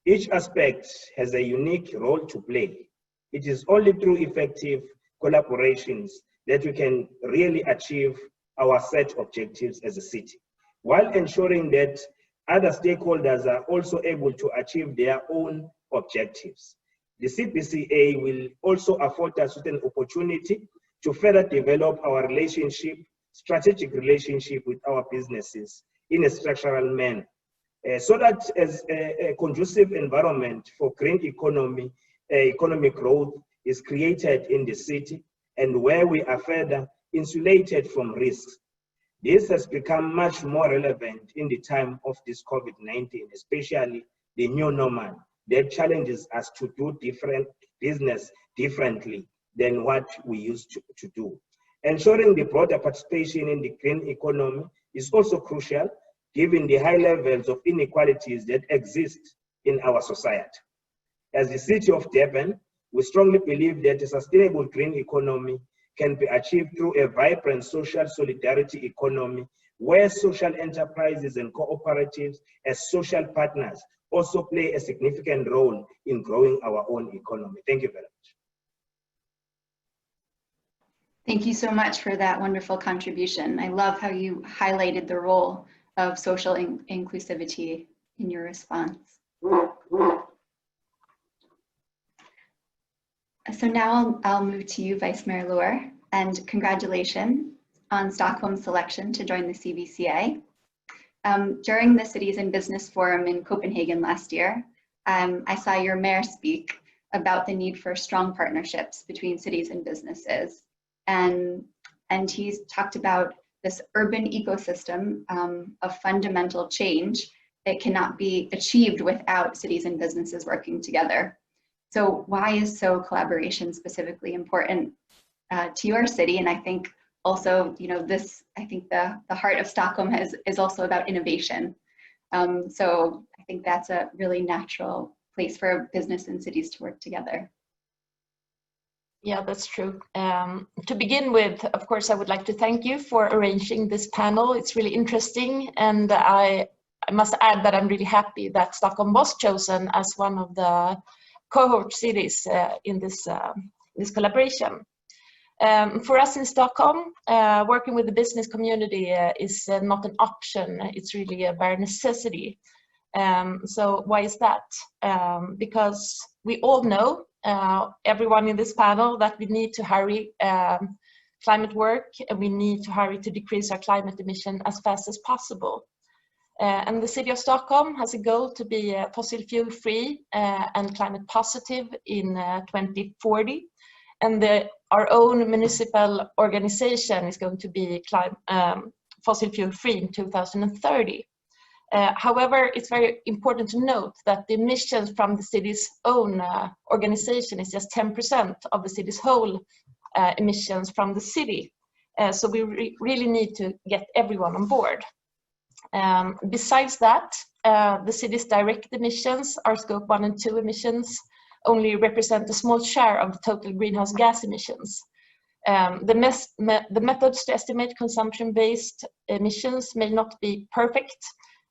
each aspect has a unique role to play. It is only through effective collaborations that we can really achieve our set objectives as a city, while ensuring that other stakeholders are also able to achieve their own objectives. The CPCA will also afford us with an opportunity to further develop our relationship, strategic relationship with our businesses in a structural manner, so that as a conducive environment for green economy, economic growth is created in the city, and where we are further insulated from risks. This has become much more relevant in the time of this COVID-19, especially the new normal that challenges us to do different business differently than what we used to do. Ensuring the broader participation in the green economy is also crucial, given the high levels of inequalities that exist in our society. As the city of Durban, we strongly believe that a sustainable green economy can be achieved through a vibrant social solidarity economy, where social enterprises and cooperatives as social partners also play a significant role in growing our own economy. Thank you very much. Thank you so much for that wonderful contribution. I love how you highlighted the role of social inclusivity in your response. So now I'll move to you, Vice Mayor Lohr, and congratulations on Stockholm's selection to join the CBCA. During the Cities and Business Forum in Copenhagen last year, I saw your mayor speak about the need for strong partnerships between cities and businesses. And he's talked about this urban ecosystem of fundamental change that cannot be achieved without cities and businesses working together. So why is collaboration specifically important to your city? And I think also, I think the heart of Stockholm is also about innovation. So I think that's a really natural place for business and cities to work together. Yeah, that's true. To begin with, of course, I would like to thank you for arranging this panel. It's really interesting, and I must add that I'm really happy that Stockholm was chosen as one of the cohort cities in this collaboration. For us in Stockholm, working with the business community is not an option. It's really a bare necessity. So why is that? Because we all know, everyone in this panel, that we need to hurry climate work, and we need to hurry to decrease our climate emission as fast as possible. And the city of Stockholm has a goal to be fossil fuel free and climate positive in 2040. And our own municipal organization is going to be fossil fuel free in 2030. However, it's very important to note that the emissions from the city's own organization is just 10% of the city's whole emissions from the city. So we really need to get everyone on board. Besides that, the city's direct emissions, our scope 1 and 2 emissions, only represent a small share of the total greenhouse gas emissions. The methods to estimate consumption-based emissions may not be perfect,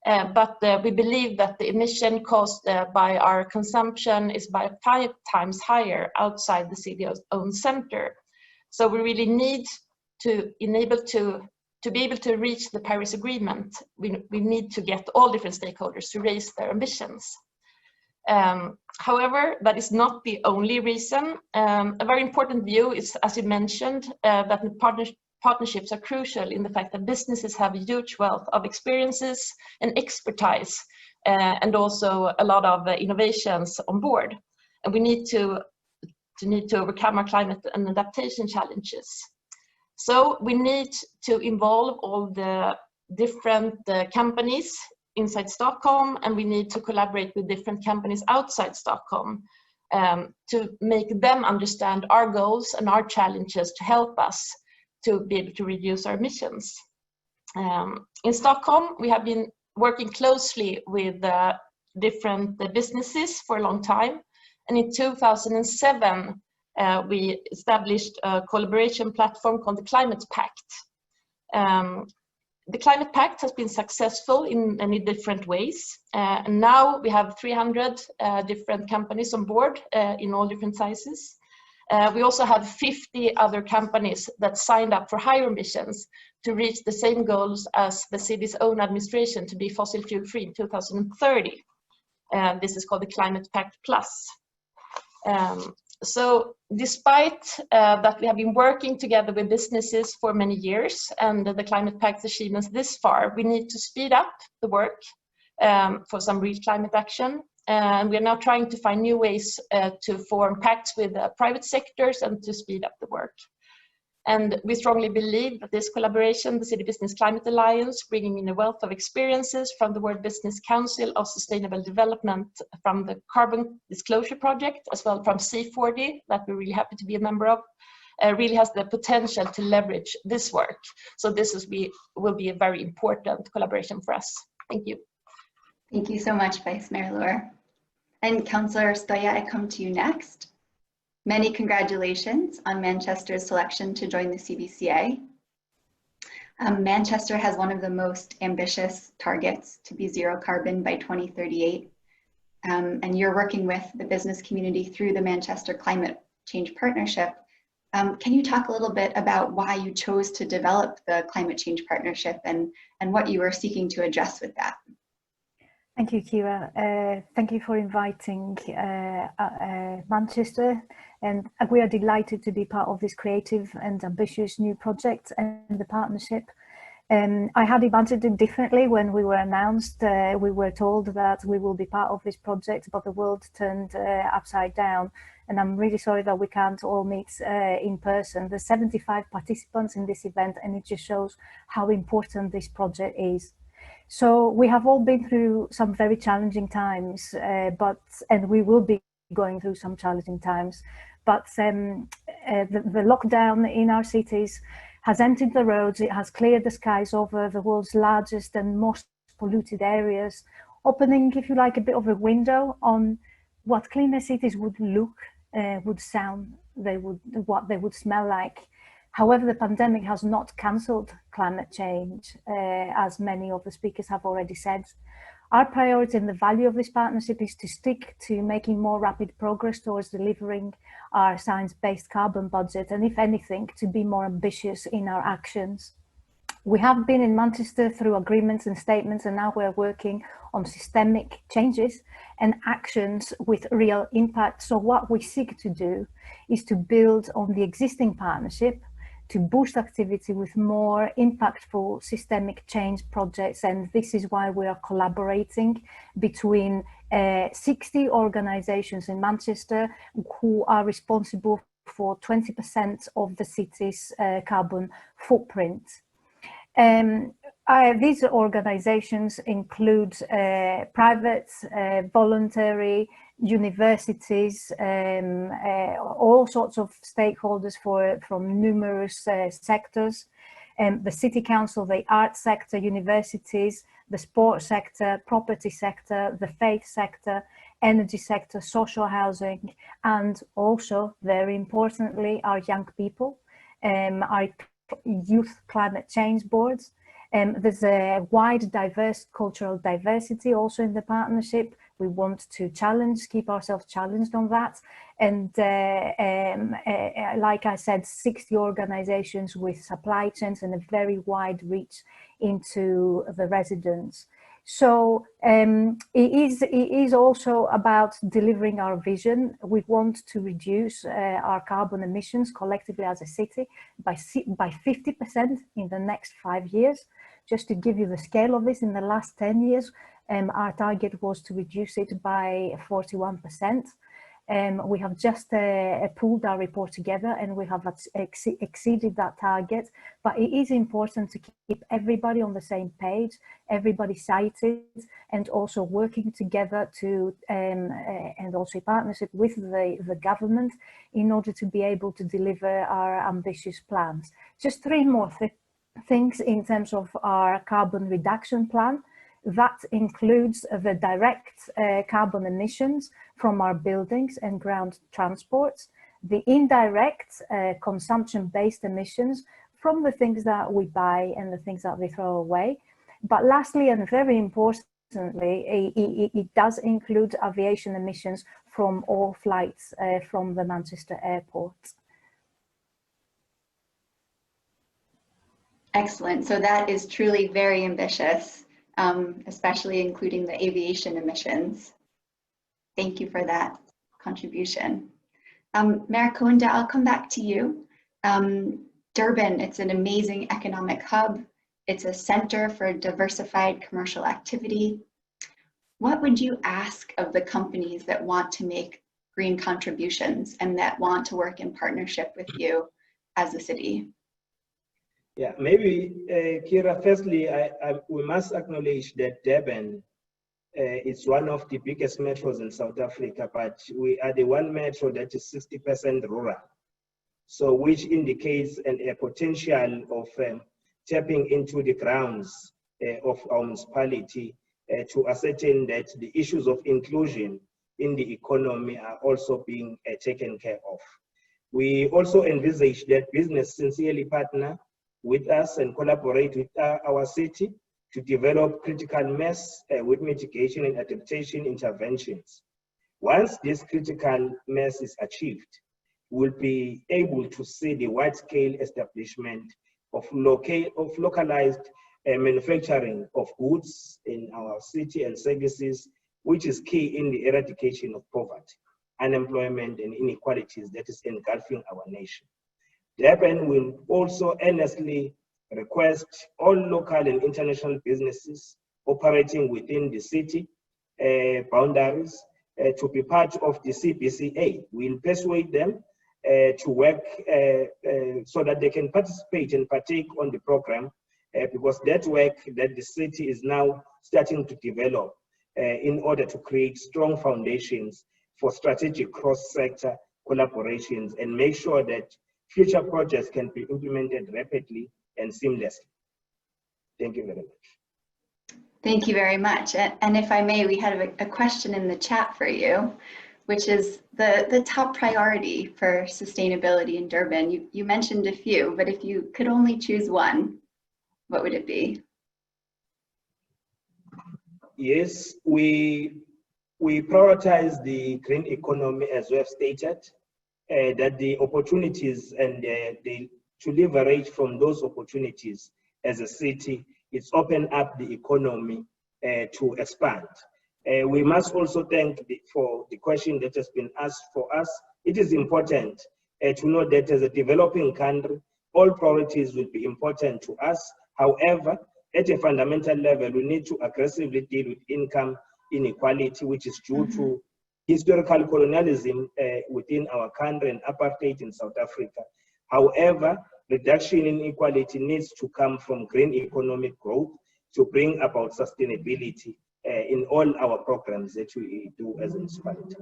but we believe that the emission caused by our consumption is by 5 times higher outside the city's own center. So we really need to be able to reach the Paris Agreement. We need to get all different stakeholders to raise their ambitions. However, that is not the only reason. A very important view is, as you mentioned, that the partnerships are crucial in the fact that businesses have a huge wealth of experiences and expertise, and also a lot of innovations on board. And we need to overcome our climate and adaptation challenges. So we need to involve all the different companies inside Stockholm, and we need to collaborate with different companies outside Stockholm to make them understand our goals and our challenges to help us to be able to reduce our emissions. In Stockholm, we have been working closely with different businesses for a long time. And in 2007, we established a collaboration platform called the Climate Pact. The Climate Pact has been successful in many different ways. And now we have 300 different companies on board in all different sizes. We also have 50 other companies that signed up for higher emissions to reach the same goals as the city's own administration to be fossil fuel free in 2030. This is called the Climate Pact Plus. So despite that we have been working together with businesses for many years and the Climate Pact's achievements this far, we need to speed up the work for some real climate action. And we are now trying to find new ways to form pacts with private sectors and to speed up the work. And we strongly believe that this collaboration, the City Business Climate Alliance, bringing in a wealth of experiences from the World Business Council of Sustainable Development, from the Carbon Disclosure Project, as well from C40, that we're really happy to be a member of, really has the potential to leverage this work. So this will be a very important collaboration for us. Thank you. Thank you so much, Vice Mayor Lohr. And Councillor Stoya, I come to you next. Many congratulations on Manchester's selection to join the CBCA. Manchester has one of the most ambitious targets to be zero carbon by 2038. And you're working with the business community through the Manchester Climate Change Partnership. Can you talk a little bit about why you chose to develop the Climate Change Partnership and what you were seeking to address with that? Thank you, Kira. Thank you for inviting Manchester, and we are delighted to be part of this creative and ambitious new project and the partnership. I had imagined it differently when we were announced. We were told that we will be part of this project, but the world turned upside down, and I'm really sorry that we can't all meet in person. There's 75 participants in this event, and it just shows how important this project is. So we have all been through some very challenging times, and we will be going through some challenging times. But the lockdown in our cities has emptied the roads, it has cleared the skies over the world's largest and most polluted areas, opening, if you like, a bit of a window on what cleaner cities would look, would sound, what they would smell like. However, the pandemic has not cancelled climate change, as many of the speakers have already said. Our priority and the value of this partnership is to stick to making more rapid progress towards delivering our science-based carbon budget, and if anything, to be more ambitious in our actions. We have been in Manchester through agreements and statements, and now we're working on systemic changes and actions with real impact. So what we seek to do is to build on the existing partnership, to boost activity with more impactful systemic change projects. And this is why we are collaborating between 60 organizations in Manchester who are responsible for 20% of the city's carbon footprint. These organizations include private, voluntary, universities, all sorts of stakeholders from numerous sectors, the city council, the arts sector, universities, the sports sector, property sector, the faith sector, energy sector, social housing, and also, very importantly, our young people, our youth climate change boards. There's a wide, diverse cultural diversity also in the partnership. We want to keep ourselves challenged on that. And like I said, 60 organizations with supply chains and a very wide reach into the residents. So it is also about delivering our vision. We want to reduce our carbon emissions collectively as a city by 50% in the next 5 years. Just to give you the scale of this, in the last 10 years, our target was to reduce it by 41%. We have just pulled our report together and we have exceeded that target, but it is important to keep everybody on the same page, everybody cited, and also working together to, and also in partnership with the government in order to be able to deliver our ambitious plans. Just three more things in terms of our carbon reduction plan. That includes the direct carbon emissions from our buildings and ground transports, the indirect consumption-based emissions from the things that we buy and the things that we throw away. But lastly, and very importantly, it does include aviation emissions from all flights from the Manchester airport. Excellent. So that is truly very ambitious, especially including the aviation emissions. Thank you for that contribution. Mayor Kunda, I'll come back to you. Durban, it's an amazing economic hub. It's a center for diversified commercial activity. What would you ask of the companies that want to make green contributions and that want to work in partnership with you as a city? Yeah, maybe, Kira, firstly, we must acknowledge that Durban is one of the biggest metros in South Africa, but we are the one metro that is 60% rural. So which indicates a potential of tapping into the grounds of our municipality to ascertain that the issues of inclusion in the economy are also being taken care of. We also envisage that business sincerely partner with us and collaborate with our city to develop critical mass with mitigation and adaptation interventions. Once this critical mass is achieved, we'll be able to see the wide-scale establishment of localized manufacturing of goods in our city and services, which is key in the eradication of poverty, unemployment, and inequalities that is engulfing our nation. Durban will also earnestly request all local and international businesses operating within the city boundaries to be part of the CBCA. We'll persuade them to work so that they can participate and partake on the program because that work that the city is now starting to develop in order to create strong foundations for strategic cross-sector collaborations and make sure that future projects can be implemented rapidly and seamlessly. Thank you very much. Thank you very much. And if I may, we had a question in the chat for you, which is the top priority for sustainability in Durban. You mentioned a few, but if you could only choose one, what would it be? Yes, we prioritize the green economy as we have stated, that the opportunities and to leverage from those opportunities as a city, it's open up the economy to expand. We must also thank for the question that has been asked for us. It is important to know that as a developing country, all priorities will be important to us. However, at a fundamental level, we need to aggressively deal with income inequality, which is due to historical colonialism within our country and apartheid in South Africa. However, reduction in inequality needs to come from green economic growth to bring about sustainability in all our programs that we do as a municipality.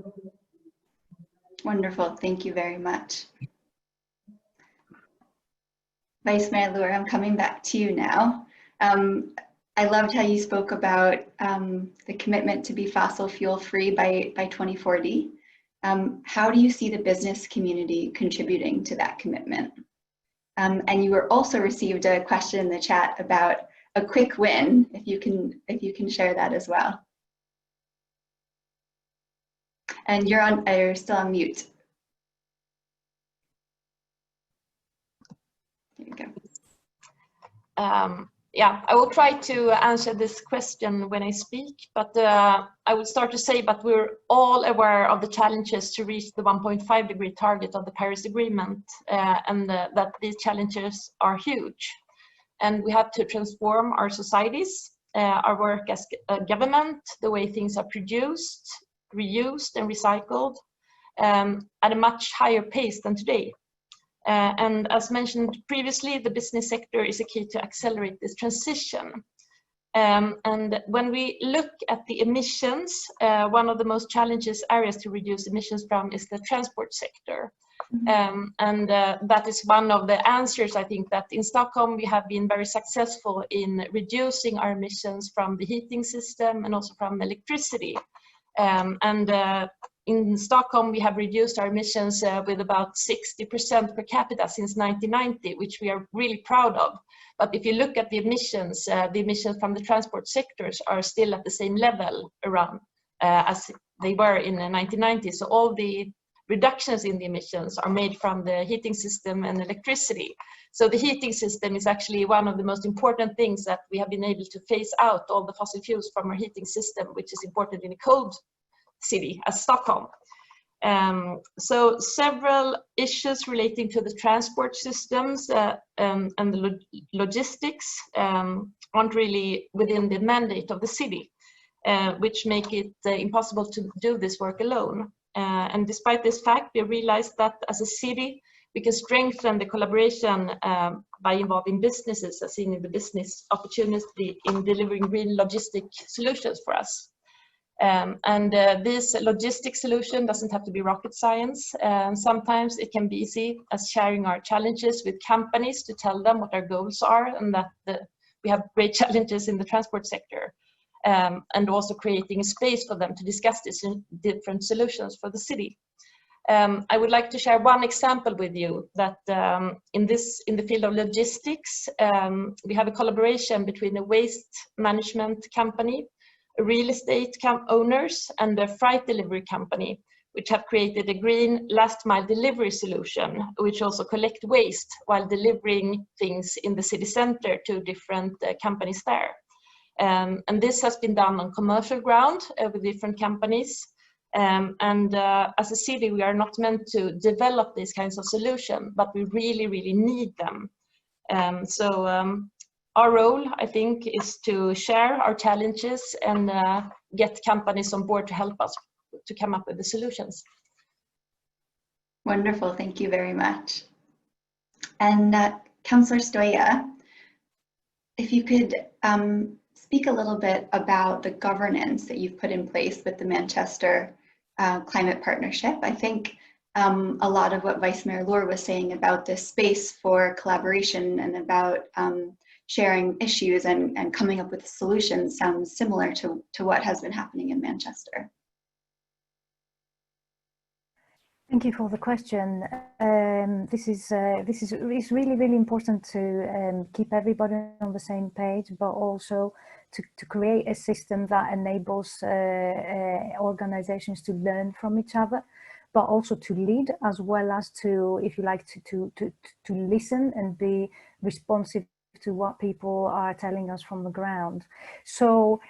Wonderful, thank you very much. Vice Mayor Luer, I'm coming back to you now. I loved how you spoke about the commitment to be fossil fuel free by 2040. How do you see the business community contributing to that commitment? And you were also received a question in the chat about a quick win, if you can share that as well. And you're still on mute. There you go. yeah, I will try to answer this question when I speak, but I would start to say that we're all aware of the challenges to reach the 1.5 degree target of the Paris Agreement, and that these challenges are huge. And we have to transform our societies, our work as a government, the way things are produced, reused and recycled at a much higher pace than today. And as mentioned previously, the business sector is a key to accelerate this transition. And when we look at the emissions, one of the most challenging areas to reduce emissions from is the transport sector. And that is one of the answers. I think that in Stockholm we have been very successful in reducing our emissions from the heating system and also from electricity. In Stockholm, we have reduced our emissions with about 60% per capita since 1990, which we are really proud of. But if you look at the emissions from the transport sectors are still at the same level around as they were in the 1990s. So all the reductions in the emissions are made from the heating system and electricity. So the heating system is actually one of the most important things that we have been able to phase out all the fossil fuels from our heating system, which is important in a cold city as Stockholm. So several issues relating to the transport systems and the logistics aren't really within the mandate of the city, which make it impossible to do this work alone. And despite this fact, we realized that as a city, we can strengthen the collaboration by involving businesses as seen in the business opportunity in delivering green logistic solutions for us. This logistic solution doesn't have to be rocket science. Sometimes it can be easy as sharing our challenges with companies to tell them what our goals are and that we have great challenges in the transport sector. And also creating a space for them to discuss these different solutions for the city. I would like to share one example with you that in the field of logistics, we have a collaboration between a waste management company, real estate owners and a freight delivery company, which have created a green last mile delivery solution, which also collect waste while delivering things in the city center to different companies there. And this has been done on commercial ground with different companies. As a city, we are not meant to develop these kinds of solutions, but we really, really need them. Our role, I think, is to share our challenges and get companies on board to help us to come up with the solutions. Wonderful, thank you very much. And Councillor Stoya, if you could speak a little bit about the governance that you've put in place with the Manchester Climate Partnership. I think a lot of what Vice Mayor Lohr was saying about this space for collaboration and about sharing issues and coming up with solutions sounds similar to what has been happening in Manchester. Thank you for the question. This is really important to keep everybody on the same page, but also to create a system that enables organizations to learn from each other, but also to lead as well as to, if you like, to listen and be responsive to what people are telling us from the ground. So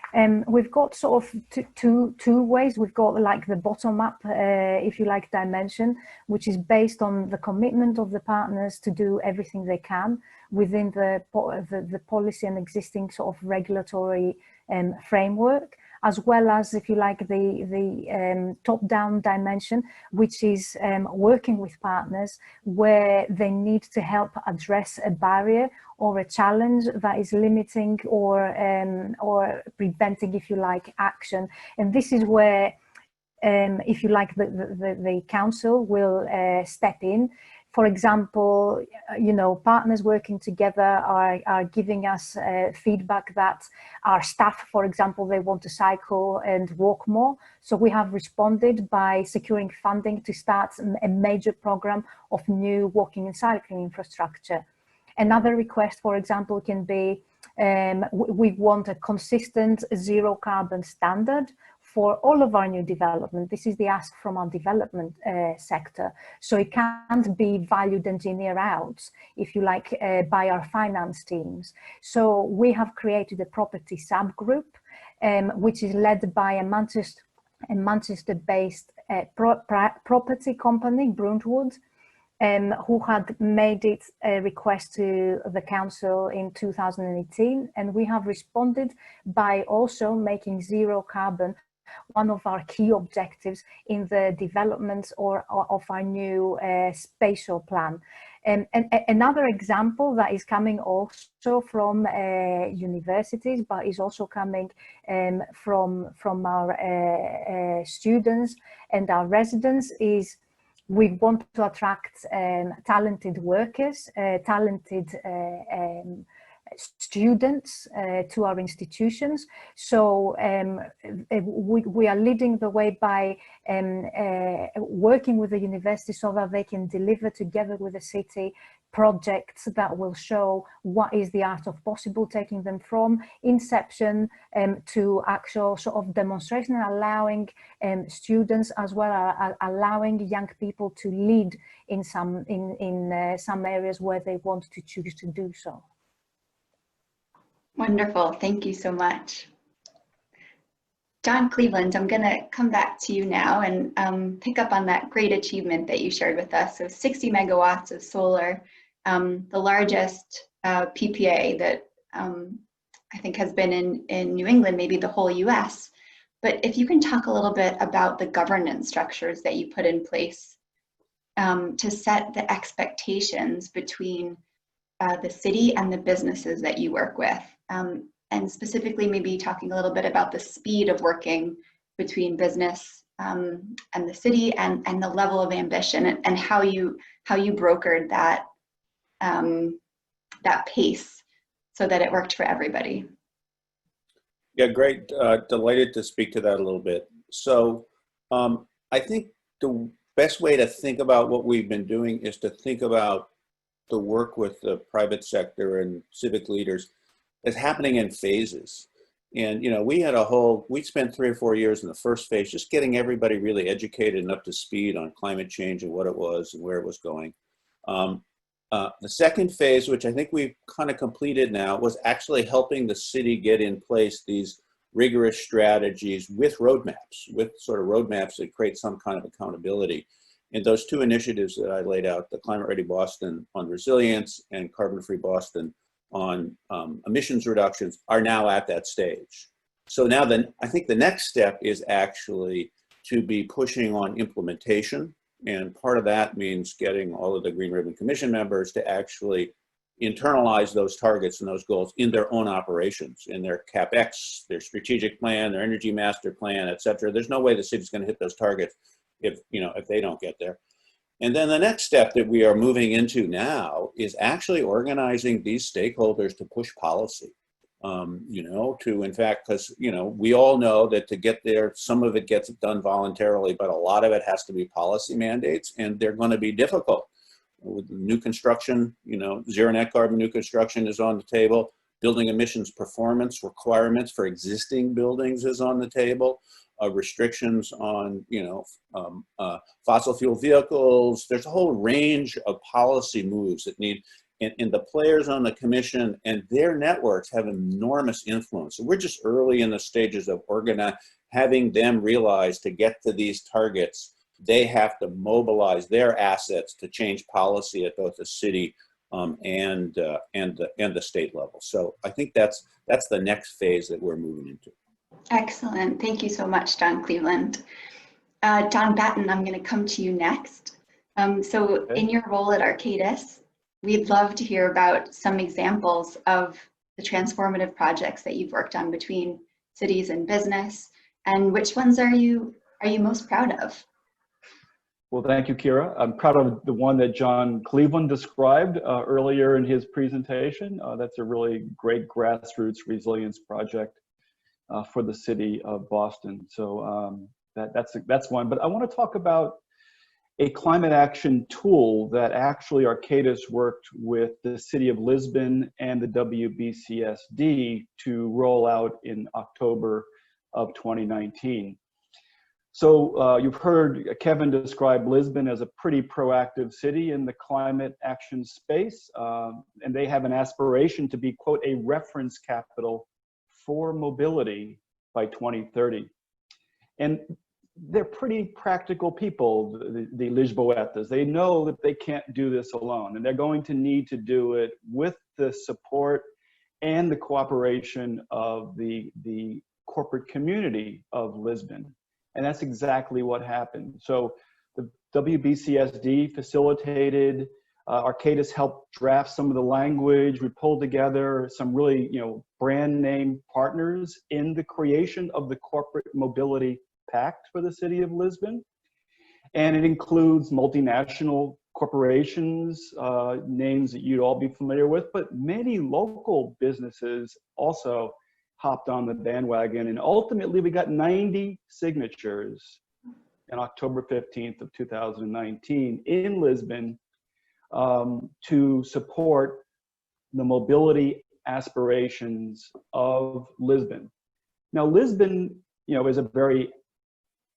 we've got sort of two ways. We've got like the bottom up, if you like, dimension, which is based on the commitment of the partners to do everything they can within the policy and existing sort of regulatory framework, as well as, if you like, the top-down dimension, which is working with partners where they need to help address a barrier or a challenge that is limiting or preventing, if you like, action. And this is where, if you like, the council will step in. For example, you know, partners working together are giving us feedback that our staff, for example, they want to cycle and walk more. So we have responded by securing funding to start a major program of new walking and cycling infrastructure. Another request, for example, can be we want a consistent zero carbon standard for all of our new development. This is the ask from our development sector. So it can't be valued engineer out, if you like, by our finance teams. So we have created a property subgroup, which is led by a Manchester-based property company, Bruntwood, who had made it a request to the council in 2018, and we have responded by also making zero carbon one of our key objectives in the development of our new spatial plan. And another example that is coming also from universities, but is also coming from our students and our residents, is we want to attract talented workers, talented students to our institutions. So we are leading the way by working with the university so that they can deliver together with the city projects that will show what is the art of possible, taking them from inception to actual sort of demonstration, and allowing students as well as allowing young people to lead in some areas where they want to choose to do so. Wonderful, thank you so much. John Cleveland, I'm going to come back to you now and pick up on that great achievement that you shared with us. So 60 megawatts of solar, the largest PPA that I think has been in New England, maybe the whole US. But if you can talk a little bit about the governance structures that you put in place to set the expectations between the city and the businesses that you work with. And specifically maybe talking a little bit about the speed of working between business and the city, and the level of ambition, and how you brokered that that pace so that it worked for everybody. Yeah, great. Delighted to speak to that a little bit. So I think the best way to think about what we've been doing is to think about the work with the private sector and civic leaders is happening in phases. And, you know, we spent 3 or 4 years in the first phase just getting everybody really educated and up to speed on climate change and what it was and where it was going. The second phase, which I think we've kind of completed now, was actually helping the city get in place these rigorous strategies with roadmaps, with sort of roadmaps that create some kind of accountability. And those 2 initiatives that I laid out, the Climate Ready Boston on resilience and Carbon Free Boston on emissions reductions, are now at that stage. So now then, I think the next step is actually to be pushing on implementation. And part of that means getting all of the Green Ribbon Commission members to actually internalize those targets and those goals in their own operations, in their CapEx, their strategic plan, their energy master plan, et cetera. There's no way the city's going to hit those targets if they don't get there. And then the next step that we are moving into now is actually organizing these stakeholders to push policy. In fact, because, we all know that to get there, some of it gets done voluntarily, but a lot of it has to be policy mandates, and they're going to be difficult. With new construction, zero net carbon new construction is on the table. Building emissions performance requirements for existing buildings is on the table. Restrictions on, fossil fuel vehicles. There's a whole range of policy moves that need, and the players on the commission and their networks have enormous influence. So we're just early in the stages of having them realize to get to these targets, they have to mobilize their assets to change policy at both the city and the state level. So I think that's the next phase that we're moving into. Excellent. Thank you so much, John Cleveland. John Batten, I'm going to come to you next. In your role at Arcadis, we'd love to hear about some examples of the transformative projects that you've worked on between cities and business, and which ones are you most proud of? Well, thank you, Kira. I'm proud of the one that John Cleveland described earlier in his presentation. That's a really great grassroots resilience project for the city of Boston. So that's one. But I want to talk about a climate action tool that actually Arcadis worked with the city of Lisbon and the WBCSD to roll out in October of 2019. So you've heard Kevin describe Lisbon as a pretty proactive city in the climate action space, and they have an aspiration to be, quote, a reference capital for mobility by 2030. And they're pretty practical people, the Lisboetas. They know that they can't do this alone, and they're going to need to do it with the support and the cooperation of the corporate community of Lisbon. And that's exactly what happened. So the WBCSD facilitated, Arcadis helped draft some of the language. We pulled together some really, brand name partners in the creation of the Corporate Mobility Pact for the city of Lisbon. And it includes multinational corporations, names that you'd all be familiar with, but many local businesses also hopped on the bandwagon. And ultimately we got 90 signatures on October 15th of 2019 in Lisbon to support the mobility aspirations of Lisbon. Now, Lisbon, is a very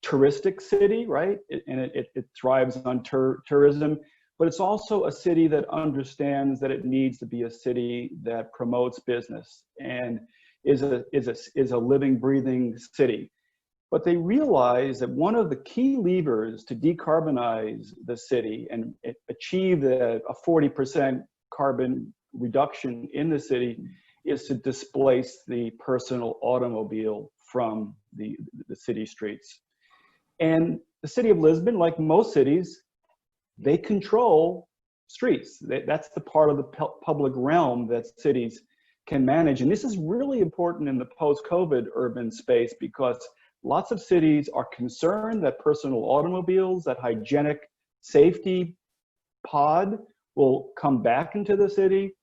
touristic city, right? And it thrives on tourism, but it's also a city that understands that it needs to be a city that promotes business and is a living, breathing city. But they realize that one of the key levers to decarbonize the city and achieve a 40% carbon reduction in the city is to displace the personal automobile from the city streets. And the city of Lisbon, like most cities, they control streets. That's the part of the public realm that cities can manage. And this is really important in the post-COVID urban space because lots of cities are concerned that personal automobiles, that hygienic safety pod will come back into the city.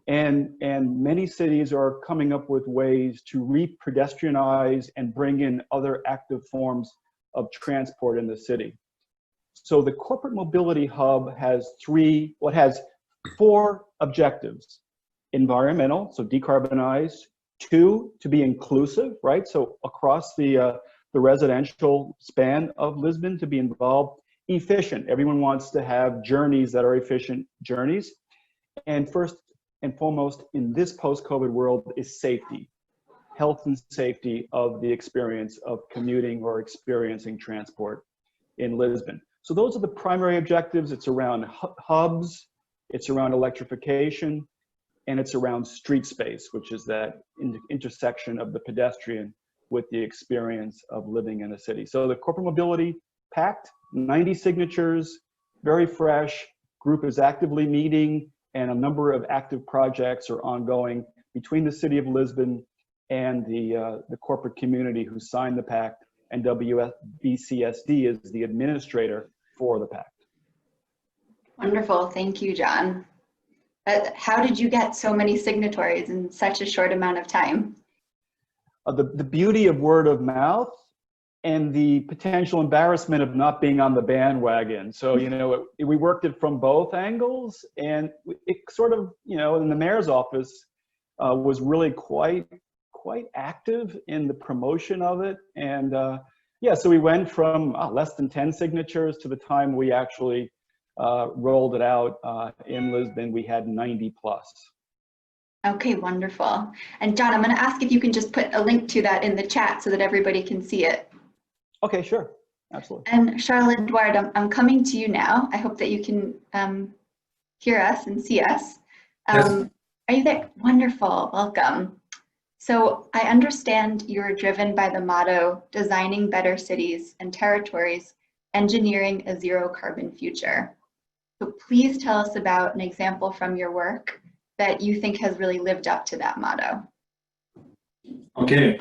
And many cities are coming up with ways to re-pedestrianize and bring in other active forms of transport in the city. So the Corporate Mobility Hub has four objectives. Environmental, so decarbonize. 2, to be inclusive, right? So across the residential span of Lisbon to be involved. Efficient, everyone wants to have journeys that are efficient journeys. And first and foremost in this post-COVID world is safety. Health and safety of the experience of commuting or experiencing transport in Lisbon. So those are the primary objectives. It's around hubs, it's around electrification, and it's around street space, which is that intersection of the pedestrian with the experience of living in a city. So the Corporate Mobility Pact, 90 signatures, very fresh, group is actively meeting, and a number of active projects are ongoing between the city of Lisbon and the corporate community who signed the pact, and WBCSD is the administrator for the pact. Wonderful, thank you, John. How did you get so many signatories in such a short amount of time? The beauty of word of mouth and the potential embarrassment of not being on the bandwagon. So, we worked it from both angles, and it sort of, in the mayor's office was really quite active in the promotion of it. And so we went from less than 10 signatures to the time we actually rolled it out in Lisbon, we had 90 plus. Okay, wonderful. And John, I'm going to ask if you can just put a link to that in the chat so that everybody can see it. Okay, sure, absolutely. And Charlotte Edouard, I'm coming to you now. I hope that you can hear us and see us. Yes. Are you there? Wonderful, welcome. So I understand you're driven by the motto, designing better cities and territories, engineering a zero carbon future. So please tell us about an example from your work that you think has really lived up to that motto. Okay,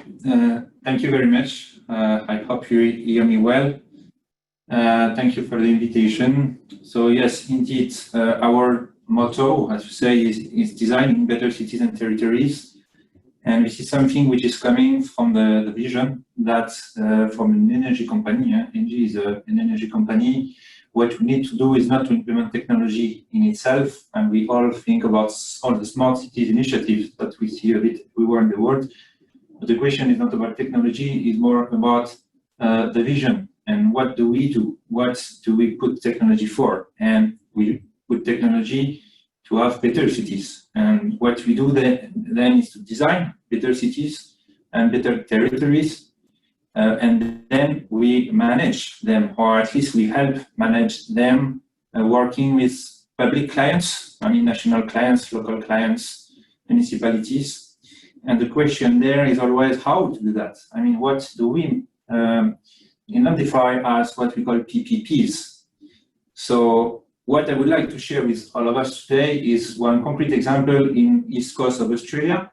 thank you very much. I hope you hear me well. Thank you for the invitation. So yes, indeed, our motto, as you say, is designing better cities and territories. And this is something which is coming from the vision that from an energy company, ENGIE is an energy company. What we need to do is not to implement technology in itself, and we all think about all the smart cities initiatives that we see a bit everywhere in the world. But the question is not about technology, it's more about the vision And what do we do? What do we put technology for? And we put technology to have better cities. And what we do then is to design better cities and better territories. And then we manage them, or at least we help manage them, working with public clients, I mean national clients, local clients, municipalities. And the question there is always how to do that. I mean, what do we identify as what we call PPPs? So what I would like to share with all of us today is one concrete example in East Coast of Australia.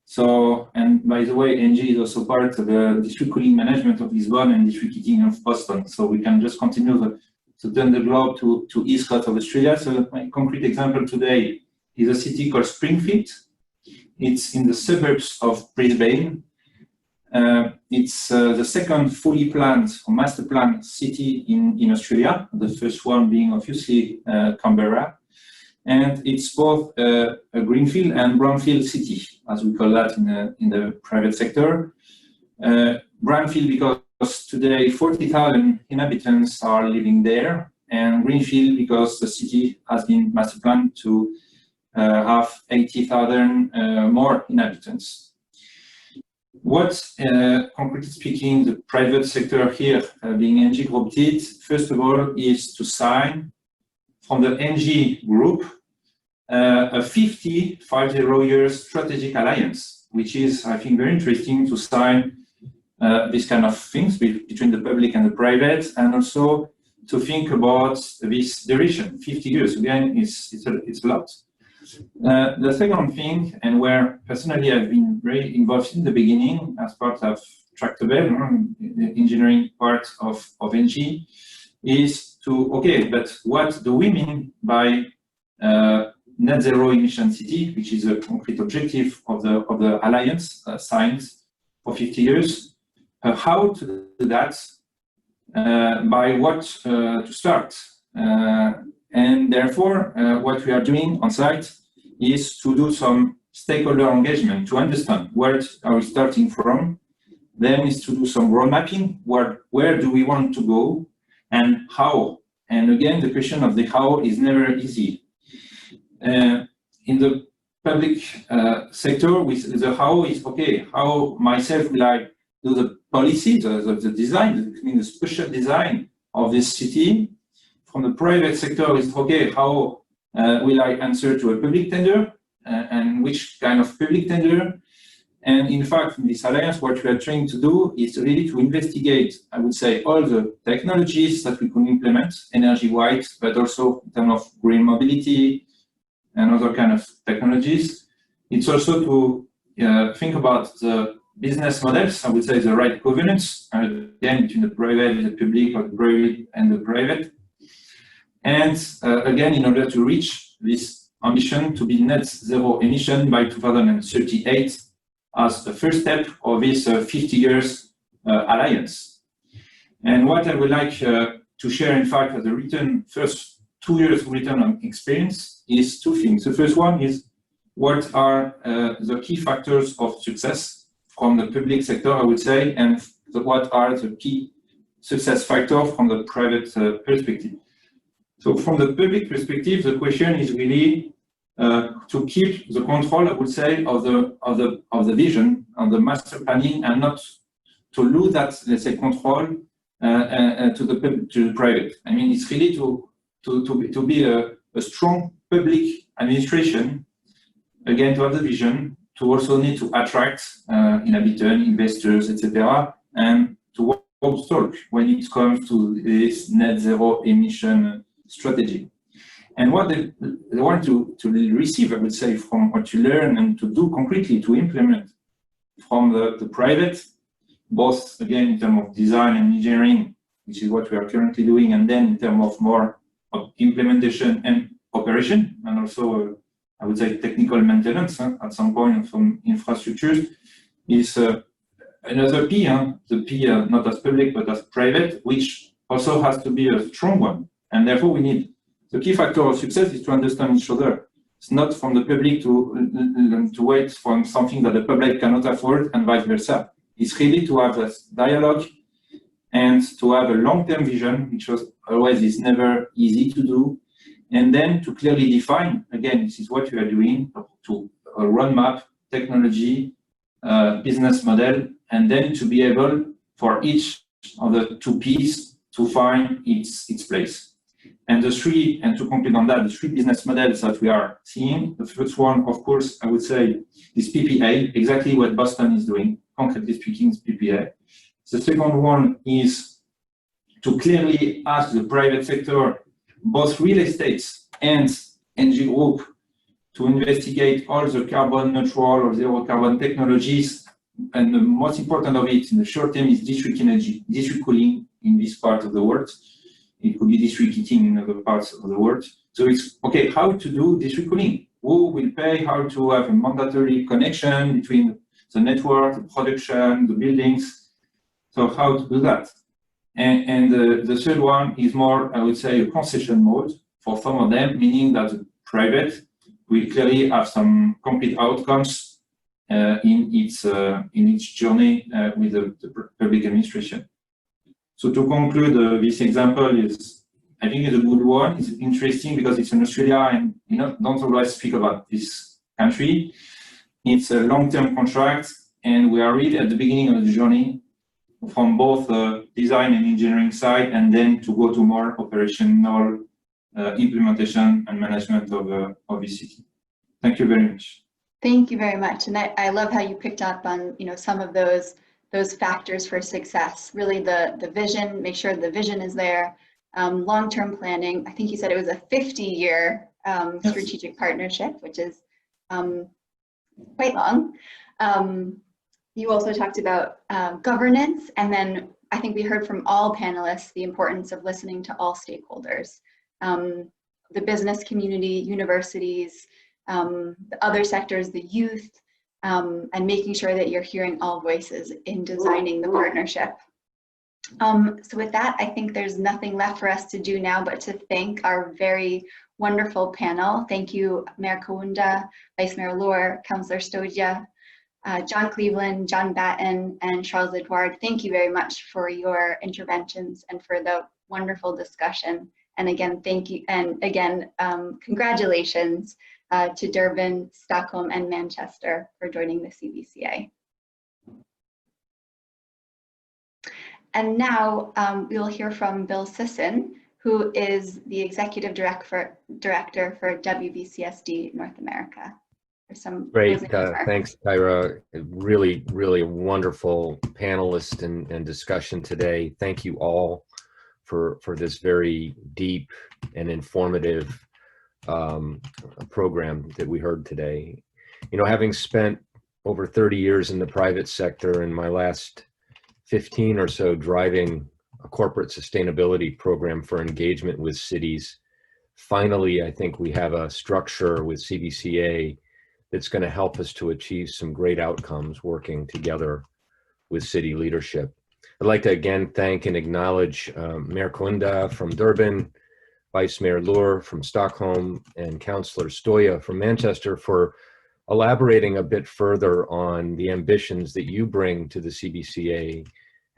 So, and by the way, NG is also part of the district cooling management of Lisbon and district heating of Boston. So we can just continue to turn the globe to East Coast of Australia. So my concrete example today is a city called Springfield. It's in the suburbs of Brisbane. It's the second fully planned or master planned city in Australia, the first one being obviously Canberra. And it's both a greenfield and brownfield city, as we call that in the private sector. Brownfield because today 40,000 inhabitants are living there, and greenfield because the city has been master planned to have 80,000 more inhabitants. What, concretely speaking, the private sector here, being NG Group, did, first of all, is to sign from the NG Group a 50-year strategic alliance, which is, I think, very interesting to sign these kind of things between the public and the private, and also to think about this duration. 50 years, again, it's a lot. The second thing, and where personally I've been very involved in the beginning as part of Tractable, the engineering part of NG, is to, okay, but what do we mean by net zero emission city, which is a concrete objective of the alliance signed for 50 years? How to do that? By what to start? And therefore, what we are doing on site is to do some stakeholder engagement to understand where are we starting from. Then is to do some road mapping. Where do we want to go and how? And again, the question of the how is never easy. In the public sector, with the how is, okay, how myself will I do the policy, the design, I mean the special design of this city. From the private sector is, okay, how will I answer to a public tender and which kind of public tender? And in fact, in this alliance, what we are trying to do is really to investigate, I would say, all the technologies that we can implement, energy-wise, but also in terms of green mobility and other kind of technologies. It's also to think about the business models, I would say the right governance, again, between the private and the public, or the private and the private. And again, in order to reach this ambition to be net zero emission by 2038 as the first step of this 50 years alliance. And what I would like to share, in fact, as a first 2 years return on experience is two things. The first one is what are the key factors of success from the public sector, I would say, and what are the key success factors from the private perspective. So from the public perspective, the question is really to keep the control, I would say, of the vision, of the master planning, and not to lose that, let's say, control to the private. I mean, it's really to be a strong public administration, again, to have the vision, to also need to attract inhabitants, investors, etc., and to walk talk when it comes to this net zero emission strategy. And what they want to receive, I would say, from what you learn and to do concretely to implement from the private, both again in terms of design and engineering, which is what we are currently doing, and then in terms of more of implementation and operation, and also I would say technical maintenance at some point from infrastructures, is another P, the P not as public but as private, which also has to be a strong one. And therefore we need, the key factor of success is to understand each other. It's not from the public to wait for something that the public cannot afford and vice versa. It's really to have this dialogue and to have a long-term vision, which was always is never easy to do, and then to clearly define, again, this is what you are doing, to a roadmap, technology, business model, and then to be able for each of the two P's to find its place. And to conclude on that, the three business models that we are seeing, the first one, of course, I would say is PPA, exactly what Boston is doing, concretely speaking, is PPA. The second one is to clearly ask the private sector, both real estates and NG Group, to investigate all the carbon neutral or zero carbon technologies. And the most important of it in the short term is district energy, district cooling in this part of the world. It could be district heating in other parts of the world. So it's, okay, how to do district cooling? Who will pay? How to have a mandatory connection between the network, the production, the buildings? So how to do that? And the third one is more, I would say, a concession mode for some of them, meaning that the private will clearly have some concrete outcomes in its journey with the public administration. So to conclude, this example is, I think, it's a good one. It's interesting because it's in Australia, and don't always speak about this country. It's a long-term contract, and we are really at the beginning of the journey from both design and engineering side, and then to go to more operational implementation and management of this city. Thank you very much. Thank you very much. And I love how you picked up on some of those factors for success. Really the vision, make sure the vision is there, long-term planning. I think you said it was a 50-year strategic partnership, which is quite long. You also talked about governance, and then I think we heard from all panelists the importance of listening to all stakeholders, the business community, universities, the other sectors, the youth, and making sure that you're hearing all voices in designing the partnership. So with that, I think there's nothing left for us to do now but to thank our very wonderful panel. Thank you, Mayor Kaunda, Vice Mayor Lohr, Councillor Stoja, John Cleveland, John Batten, and Charles Edouard. Thank you very much for your interventions and for the wonderful discussion. And again, thank you. And again, congratulations to Durban, Stockholm, and Manchester for joining the CBCA. And now we'll hear from Bill Sisson, who is the Executive Director for WBCSD North America. Great, thanks, Kyra. Really, really wonderful panelists and discussion today. Thank you all for this very deep and informative program that we heard today. Having spent over 30 years in the private sector and my last 15 or so driving a corporate sustainability program for engagement with cities, finally, I think we have a structure with CBCA that's going to help us to achieve some great outcomes working together with city leadership. I'd like to again thank and acknowledge Mayor Kaunda from Durban, Vice Mayor Lohr from Stockholm, and Councillor Stoja from Manchester for elaborating a bit further on the ambitions that you bring to the CBCA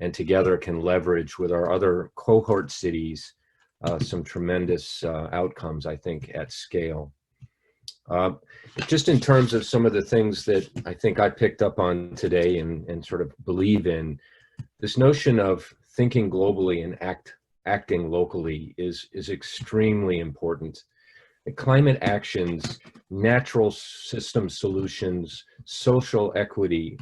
and together can leverage with our other cohort cities some tremendous outcomes, I think, at scale. Just in terms of some of the things that I think I picked up on today and sort of believe in, this notion of thinking globally and acting locally is extremely important. The climate actions, natural system solutions, social equity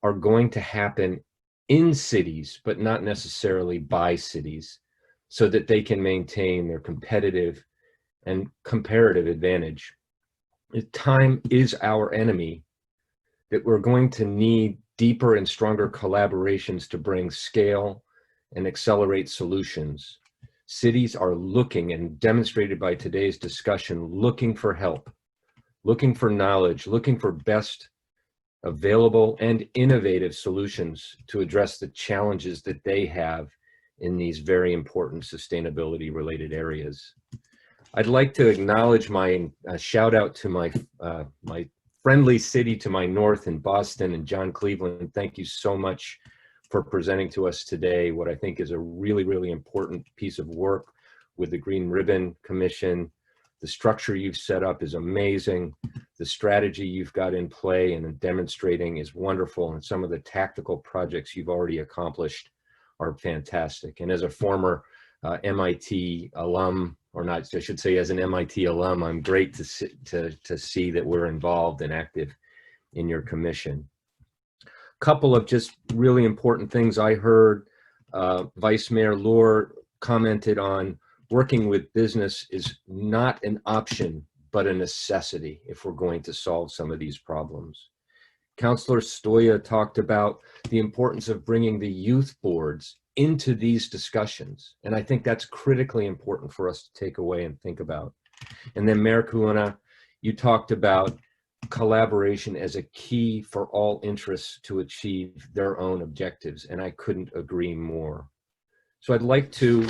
are going to happen in cities, but not necessarily by cities, so that they can maintain their competitive and comparative advantage. Time is our enemy, that we're going to need deeper and stronger collaborations to bring scale and accelerate solutions. Cities are looking, and demonstrated by today's discussion, looking for help, looking for knowledge, looking for best available and innovative solutions to address the challenges that they have in these very important sustainability related areas. I'd like to acknowledge my shout out to my friendly city to my north in Boston, and John Cleveland. Thank you so much for presenting to us today what I think is a really, really important piece of work with the Green Ribbon Commission. The structure you've set up is amazing. The strategy you've got in play and demonstrating is wonderful. And some of the tactical projects you've already accomplished are fantastic. And as a former MIT alum, or not, I should say as an MIT alum, I'm great to see that we're involved and active in your commission. Couple of just really important things I heard. Vice Mayor Lohr commented on working with business is not an option, but a necessity if we're going to solve some of these problems. Councillor Stoya talked about the importance of bringing the youth boards into these discussions. And I think that's critically important for us to take away and think about. And then Mayor Kuluna, you talked about collaboration as a key for all interests to achieve their own objectives. And I couldn't agree more. So I'd like to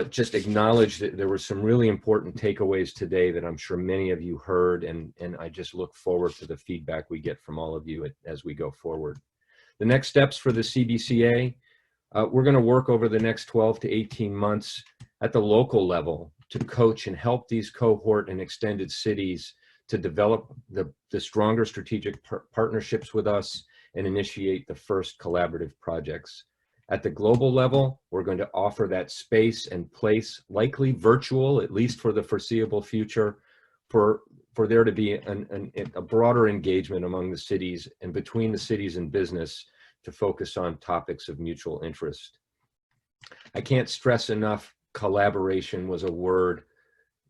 just acknowledge that there were some really important takeaways today that I'm sure many of you heard, and I just look forward to the feedback we get from all of you as we go forward. The next steps for the CBCA, we're going to work over the next 12 to 18 months at the local level to coach and help these cohort and extended cities to develop the stronger strategic partnerships with us and initiate the first collaborative projects. At the global level, we're going to offer that space and place, likely virtual, at least for the foreseeable future, for there to be a broader engagement among the cities and between the cities and business to focus on topics of mutual interest. I can't stress enough, collaboration was a word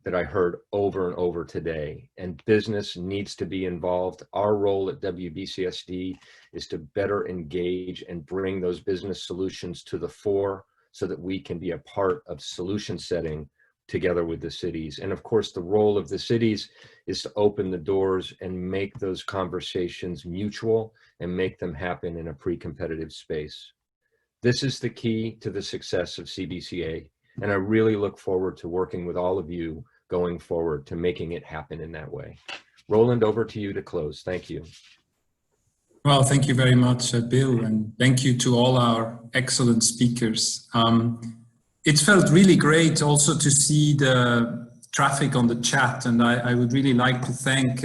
that I heard over and over today, and business needs to be involved. Our role at WBCSD is to better engage and bring those business solutions to the fore so that we can be a part of solution setting together with the cities. And of course, the role of the cities is to open the doors and make those conversations mutual and make them happen in a pre-competitive space. This is the key to the success of CBCA, and I really look forward to working with all of you going forward to making it happen in that way. Roland, over to you to close. Thank you. Well, thank you very much, Bill, and thank you to all our excellent speakers. It felt really great also to see the traffic on the chat, and I would really like to thank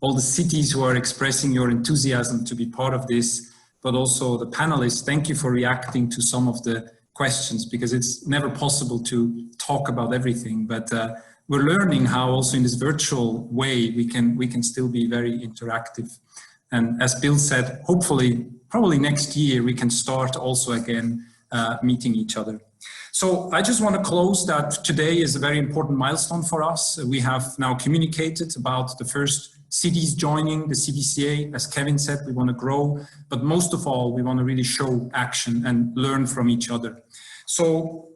all the cities who are expressing your enthusiasm to be part of this, but also the panelists. Thank you for reacting to some of the questions, because it's never possible to talk about everything, but we're learning how also in this virtual way we can still be very interactive. And as Bill said, hopefully, probably next year, we can start also again meeting each other. So I just want to close that today is a very important milestone for us. We have now communicated about the first cities joining the CBCA. As Kevin said, we want to grow, but most of all, we want to really show action and learn from each other. So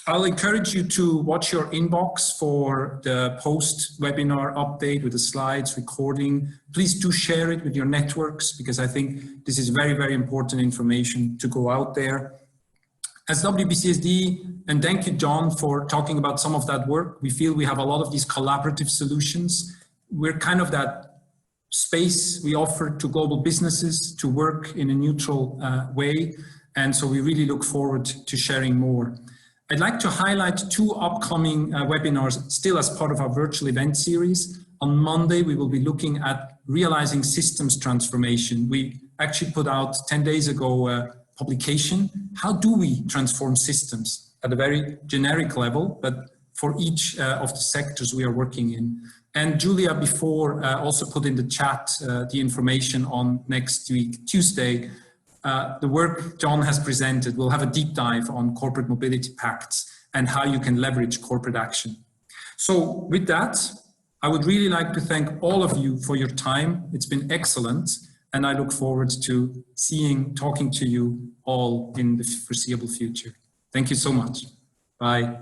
I'll encourage you to watch your inbox for the post-webinar update with the slides, recording. Please do share it with your networks, because I think this is very, very important information to go out there. As WBCSD, and thank you, John, for talking about some of that work, we feel we have a lot of these collaborative solutions. We're kind of that space we offer to global businesses to work in a neutral way. And so we really look forward to sharing more. I'd like to highlight two upcoming webinars still as part of our virtual event series. On Monday, we will be looking at realizing systems transformation. We actually put out 10 days ago a publication. How do we transform systems at a very generic level, but for each of the sectors we are working in? And Julia before also put in the chat the information on next week, Tuesday. The work John has presented will have a deep dive on corporate mobility pacts and how you can leverage corporate action. So with that, I would really like to thank all of you for your time. It's been excellent, and I look forward to talking to you all in the foreseeable future. Thank you so much. Bye.